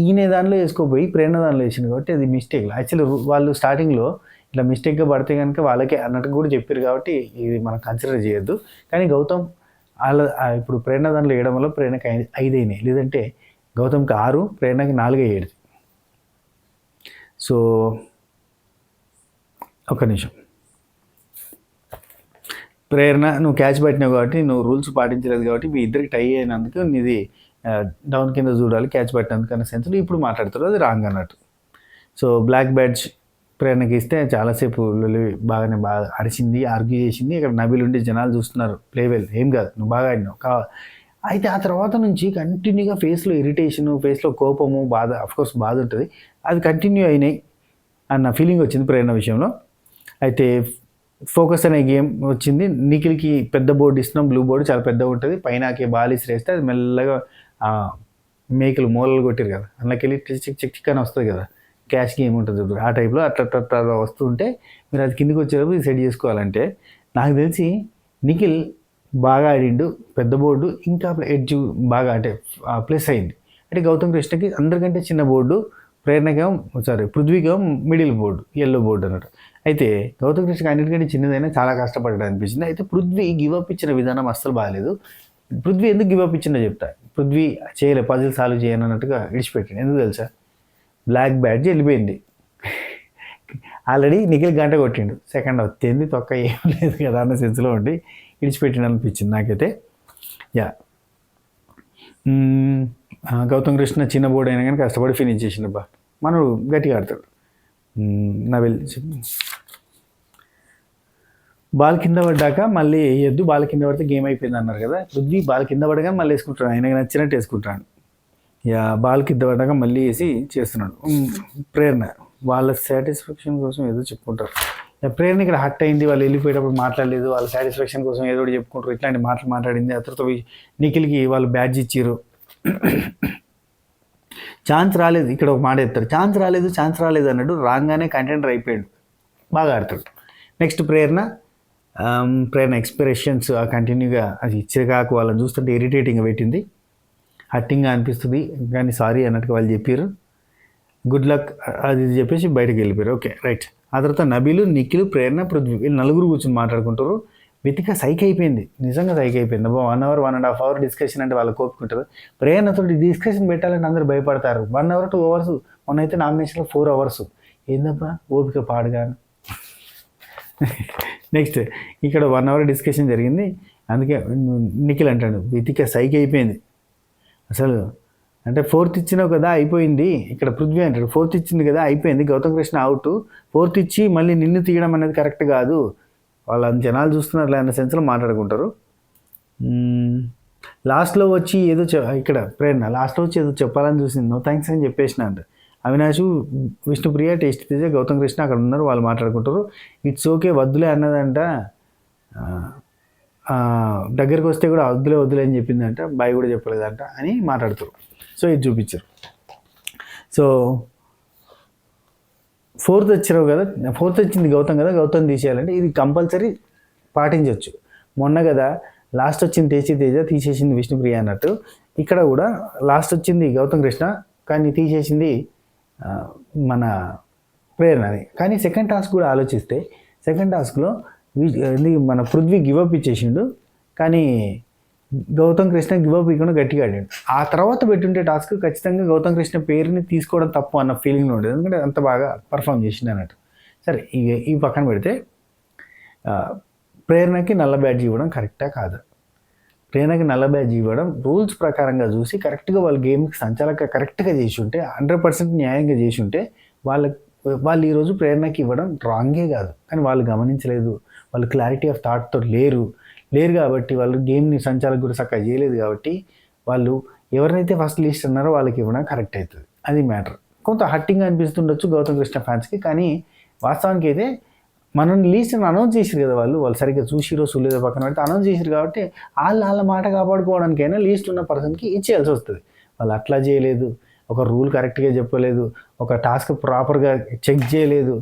Speaker 1: ఈయన దానిలో వేసుకోపోయి ప్రేరణ దానిలో వేసింది కాబట్టి అది మిస్టేక్. యాక్చువల్లీ వాళ్ళు స్టార్టింగ్లో ఇట్లా మిస్టేక్గా పడితే కనుక వాళ్ళకే అన్నట్టు కూడా చెప్పారు కాబట్టి ఇది మనం కన్సిడర్ చేయొద్దు. కానీ గౌతమ్ ఇప్పుడు ప్రేరణ దానిలో వేయడం వల్ల ప్రేరణకి 5 అయినాయి, లేదంటే గౌతమ్కి 6, ప్రేరణకి 4 అయ్యేది. సో ఒక్క నిమిషం. ప్రేరణ నువ్వు క్యాచ్ పట్టినావు కాబట్టి, నువ్వు రూల్స్ పాటించలేదు కాబట్టి మీ ఇద్దరికి టై అయినందుకు నీది డౌన్ కింద చూడాలి క్యాచ్ పట్టినందుకు అన్న సెన్స్లో ఇప్పుడు మాట్లాడుతారు, అది రాంగ్ అన్నట్టు. సో బ్లాక్ బ్యాడ్జ్ ప్రేరణకి ఇస్తే చాలాసేపు బాగా అరిచింది, ఆర్గ్యూ చేసింది. ఇక్కడ నబీల్ ఉండి జనాలు చూస్తున్నారు, ప్లేవెల్ ఏం కాదు నువ్వు బాగా ఆడినావు. అయితే ఆ తర్వాత నుంచి కంటిన్యూగా ఫేస్లో ఇరిటేషను, ఫేస్లో కోపము, బాధ, అఫ్కోర్స్ బాధ ఉంటుంది, అది కంటిన్యూ అయినాయి అన్న ఫీలింగ్ వచ్చింది ప్రేరణ విషయంలో. అయితే ఫోకస్ అనే గేమ్ వచ్చింది. నిఖిల్కి పెద్ద బోర్డు ఇస్తున్నాం, బ్లూ బోర్డు చాలా పెద్దగా ఉంటుంది, పైనకి బాలిసి వేస్తే అది మెల్లగా మేకలు మూలలు కొట్టారు కదా, అందులోకి వెళ్ళి చిక్ చిక్ అని వస్తుంది కదా, క్యాష్ గేమ్ ఉంటుంది ఆ టైప్లో అట్లా వస్తుంటే మీరు అది కిందికి వచ్చేటప్పుడు సెట్ చేసుకోవాలంటే నాకు తెలిసి నిఖిల్ బాగా ఆడిండు, పెద్ద బోర్డు ఇంకా ఎడ్జ్ బాగా అంటే ప్లస్ అయింది. అంటే గౌతమ్ కృష్ణకి అందరికంటే చిన్న బోర్డు, ప్రేరణకేమో పృథ్వీకేమో మిడిల్ బోర్డు, ఎల్లో బోర్డు అన్నట్టు. అయితే గౌతమ్ కృష్ణకి అన్నిటికంటే చిన్నదైనా చాలా కష్టపడ్డా అనిపించింది. అయితే పృథ్వీ గివప్ ఇచ్చిన విధానం అస్సలు బాగాలేదు. పృథ్వీ ఎందుకు గివప్ ఇచ్చిందో చెప్తా. పృథ్వీ చేయలే, పజిల్ సాల్వ్ చేయను అన్నట్టుగా విడిచిపెట్టింది. ఎందుకు తెలుసా, బ్లాక్ బ్యాడ్జ్ వెళ్ళిపోయింది ఆల్రెడీ, నిఖిల్ గంట కొట్టిండు, సెకండ్ వచ్చింది తొక్క ఏం లేదు కదా అన్న సెన్స్లో ఉండి విడిచిపెట్టిండు అనిపించింది నాకైతే. యా గౌతమ్ కృష్ణ చిన్న బోర్డు అయినా కానీ కష్టపడి ఫినిష్ చేసిండు. బా మనడు గట్టిగా ఆడతాడు. నవీల్ బాల్ కింద పడ్డాక మళ్ళీ వేయద్దు, బాల్ కింద పడితే గేమ్ అయిపోయింది అన్నారు కదా. పృథ్వీ బాల్ కింద పడగానే మళ్ళీ వేసుకుంటాడు, ఆయనకి నచ్చినట్టు వేసుకుంటాడు. యా బాల్ కింద పడ్డాక మళ్ళీ వేసి చేస్తున్నాడు. ప్రేరణ వాళ్ళ సాటిస్ఫాక్షన్ కోసం ఏదో చెప్పుకుంటారు. ప్రేరణ ఇక్కడ హట్ అయింది, వాళ్ళు వెళ్ళిపోయేటప్పుడు మాట్లాడలేదు, వాళ్ళ సాటిస్ఫాక్షన్ కోసం ఏదో ఒకటి చెప్పుకుంటారు, ఇట్లాంటి మాటలు మాట్లాడింది. ఆ తర్వాత నిఖిల్కి వాళ్ళు బ్యాడ్జ్ ఇచ్చారు, ఛాన్స్ రాలేదు. ఇక్కడ ఒక మాట చెప్తారు, ఛాన్స్ రాలేదు అన్నాడు, రాగానే కంటెంటర్ అయిపోయాడు, బాగా ఆడతాడు. నెక్స్ట్ ప్రేరణ ఎక్స్ప్రెషన్స్ కంటిన్యూగా అది ఇచ్చేకాకు వాళ్ళని చూస్తుంటే ఇరిటేటింగ్గా పెట్టింది, హట్టింగ్గా అనిపిస్తుంది. కానీ సారీ అన్నట్టుగా వాళ్ళు చెప్పారు, గుడ్ లక్ అది చెప్పేసి బయటకు వెళ్ళిపోయారు. Okay right. ఆ తర్వాత నబీలు, నిఖిల్, ప్రేరణ, పృథ్వీ వీళ్ళు నలుగురు కూర్చొని మాట్లాడుకుంటారు. వితిక సైక్ అయిపోయింది, నిజంగా సైక్ అయిపోయింది. 1 hour 1.5 hour డిస్కషన్ అంటే వాళ్ళకి కోపుకుంటారు. ప్రేరణతో డిస్కషన్ పెట్టాలంటే అందరూ భయపడతారు. 1 hour 2 hours, మొన్నైతే నామినేషన్లో 4 hours. ఏందబ్బా ఓపిక పాడుగాను. నెక్స్ట్ ఇక్కడ 1 hour డిస్కషన్ జరిగింది. అందుకే నిఖిల్ అంటాడు వితిక సైక్ అయిపోయింది అసలు, అంటే 4th ఇచ్చినావు కదా అయిపోయింది. ఇక్కడ పృథ్వీ అంటాడు 4th ఇచ్చింది కదా అయిపోయింది, గౌతమ్ కృష్ణ అవుట్, 4th ఇచ్చి మళ్ళీ నిన్ను తీయడం అనేది కరెక్ట్ కాదు, వాళ్ళ జనాలు చూస్తున్నారు అన్న సెన్స్లో మాట్లాడుకుంటారు. లాస్ట్లో వచ్చి ఏదో ఇక్కడ ప్రేరణ లాస్ట్లో వచ్చి ఏదో చెప్పాలని చూసింది, నో థ్యాంక్స్ అని చెప్పేసిన అంట. అవినాష్, విష్ణుప్రియ, టేస్ట్ తేజ, గౌతమ్ కృష్ణ అక్కడ ఉన్నారు, వాళ్ళు మాట్లాడుకుంటారు. ఇట్స్ ఓకే వద్దులే అన్నదంట, దగ్గరికి వస్తే కూడా వద్దులే అని చెప్పిందంట, బాయ్ కూడా చెప్పలేదంట అని మాట్లాడుతారు. సో ఇది చూపించారు. సో 4th వచ్చినావు కదా, 4th వచ్చింది గౌతమ్ కదా, గౌతమ్ తీసేయాలంటే ఇది కంపల్సరీ పాటించవచ్చు. మొన్న కదా లాస్ట్ వచ్చింది టేస్టీ తేజ, తీసేసింది విష్ణుప్రియ అన్నట్టు, ఇక్కడ కూడా లాస్ట్ వచ్చింది గౌతమ్ కృష్ణ కానీ తీసేసింది మన ప్రేరణని. కానీ సెకండ్ టాస్క్ కూడా ఆలోచిస్తే సెకండ్ టాస్క్లో మన పృథ్వీ గివప్ ఇచ్చేసిండు, కానీ గౌతమ్ కృష్ణ గివప్ ఇవ్వకుండా గట్టిగా ఆడాడు. ఆ తర్వాత పెట్టుంటే టాస్క్ ఖచ్చితంగా గౌతమ్ కృష్ణ పేరుని తీసుకోవడం తప్పు అన్న ఫీలింగ్లో ఉండేది, ఎందుకంటే అంత బాగా పర్ఫామ్ చేసింది అన్నట్టు. సరే ఈ పక్కన పెడితే ప్రేరణకి నల్ల బ్యాడ్జ్ ఇవ్వడం కరెక్టా కాదు? ప్రేరణకి నల్ల బ్యాడ్జ్ ఇవ్వడం రూల్స్ ప్రకారంగా చూసి కరెక్ట్గా వాళ్ళ గేమ్కి సంచాలక కరెక్ట్గా చేసి ఉంటే 100% న్యాయంగా చేసి ఉంటే వాళ్ళు ఈరోజు ప్రేరణకి ఇవ్వడం రాంగే కాదు. కానీ వాళ్ళు గమనించలేదు, వాళ్ళు క్లారిటీ ఆఫ్ థాట్తో లేరు కాబట్టి వాళ్ళు గేమ్ని సంచాలక కూడా చక్కగా చేయలేదు కాబట్టి వాళ్ళు ఎవరినైతే ఫస్ట్ లిస్ట్ అన్నారో వాళ్ళకి ఇవ్వడం కరెక్ట్ అవుతుంది. అది మ్యాటర్. కొంత హట్టింగ్ అనిపిస్తుండొచ్చు గౌతమ్ కృష్ణ ఫ్యాన్స్కి, కానీ వాస్తవానికి అయితే మనం లిస్ట్ని అనౌన్స్ చేసారు కదా, వాళ్ళు సరిగ్గా చూసిరో చూలేదో పక్కన పెడితే అనౌన్స్ చేసారు కాబట్టి వాళ్ళ మాట కాపాడుకోవడానికైనా లిస్ట్ ఉన్న పర్సన్కి ఇచ్చేయాల్సి వస్తుంది. వాళ్ళు అట్లా చేయలేదు, ఒక రూల్ కరెక్ట్గా చెప్పలేదు, ఒక టాస్క్ ప్రాపర్గా చెక్ చేయలేదు.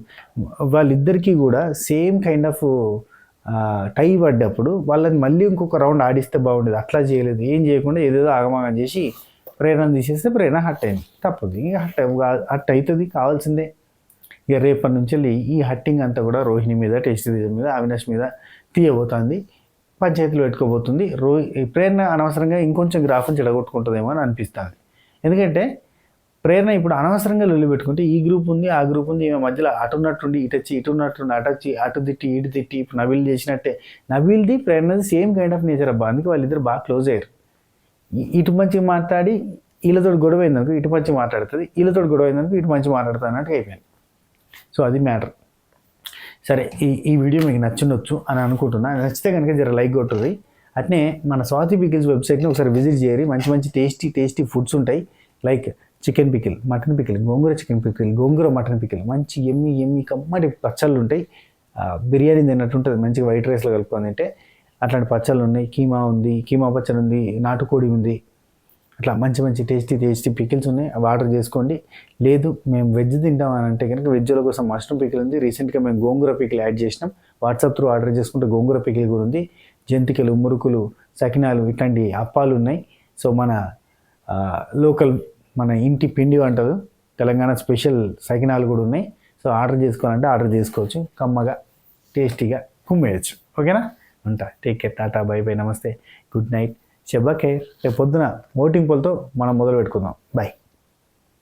Speaker 1: వాళ్ళిద్దరికీ కూడా సేమ్ కైండ్ ఆఫ్ టై పడ్డప్పుడు వాళ్ళని మళ్ళీ ఇంకొక రౌండ్ ఆడిస్తే బాగుండేది. అట్లా చేయలేదు, ఏం చేయకుండా ఏదేదో ఆగమాగం చేసి ప్రేరణ తీసేస్తే ప్రేరణ హట్ అయింది. తప్పదు, ఇక హట్ అవుతుంది, కావాల్సిందే. ఇక రేపటి నుంచి ఈ హట్టింగ్ అంతా కూడా రోహిణి మీద, టేస్ట్ మీద, అవినాష్ మీద తీయబోతుంది, పంచాయతీలో పెట్టుకోబోతుంది. ప్రేరణ అనవసరంగా ఇంకొంచెం గ్రాఫ్ని చెడగొట్టుకుంటుందేమో అని అనిపిస్తుంది. ఎందుకంటే ప్రేరణ ఇప్పుడు అనవసరంగా లొల్లి పెట్టుకుంటే ఈ గ్రూప్ ఉంది ఆ గ్రూప్ ఉంది, ఈమె మధ్యలో అటున్నట్టుండి ఇటొచ్చి, ఇటున్నట్టుండి అటొచ్చి, అటు తిట్టి ఇటు తిట్టి, ఇప్పుడు నబీల్ చేసినట్టే. నబీల్ది ప్రేరణది సేమ్ కైండ్ ఆఫ్ నేచర్ అబ్బా, అందుకే వాళ్ళిద్దరు బాగా క్లోజ్ అయ్యారు. ఇటు మంచిగా మాట్లాడి వీళ్ళతో గొడవ అయిందనుకో ఇటు మంచి మాట్లాడుతుంది, వీళ్ళతో గొడవ అయిందనుకో ఇటు మంచి మాట్లాడుతుంది అన్నట్టు అయిపోయింది. సో అది మ్యాటర్. సరే ఈ వీడియో మీకు నచ్చుండొచ్చు అని అనుకుంటున్నా. నచ్చితే కనుక జర లైక్ కొట్టుర్రి. అట్నే మన స్వాతి పికిల్స్ వెబ్సైట్ని ఒకసారి విజిట్ చేయరి. మంచి టేస్టీ ఫుడ్స్ ఉంటాయి. Like chicken pickle, mutton pickle, gongura chicken pickle, gongura mutton pickle, మంచి ఎమ్మి కమ్మటి పచ్చళ్ళు ఉంటాయి. బిర్యానీ తిన్నట్టు ఉంటుంది, మంచిగా వైట్ రైస్లో కలుపుకొని తింటే అట్లాంటి పచ్చళ్ళు ఉన్నాయి. కీమా ఉంది, కీమా పచ్చడి ఉంది, నాటుకోడి ఉంది, అట్లా మంచి టేస్టీ పికిల్స్ ఉన్నాయి. అవి ఆర్డర్ చేసుకోండి. లేదు మేము వెజ్ తింటాం అని అంటే కనుక వెజ్ల కోసం మష్రూమ్ పికిల్ ఉంది. రీసెంట్గా మేము గోంగూర పికిల్ యాడ్ చేసినాం. వాట్సాప్ త్రూ ఆర్డర్ చేసుకుంటే గోంగూర పికిల్ కూడా ఉంది. జంతికలు, మురుకులు, సకినాలు ఇట్లాంటి అప్పాలు ఉన్నాయి. సో మన లోకల్ మన ఇంటి పిండి వంటలు, తెలంగాణ స్పెషల్ సకినాలు కూడా ఉన్నాయి. సో ఆర్డర్ చేసుకోవాలంటే ఆర్డర్ చేసుకోవచ్చు. కమ్మగా టేస్టీగా కుమ్మేయచ్చు. ఓకేనా? ఉంటా. Take care. Tata, by by, నమస్తే, గుడ్ నైట్, శుభ ఖైర్. రేపు పొద్దున ఓటింగ్ పోల్తో మనం మొదలు పెట్టుకుందాం. బాయ్.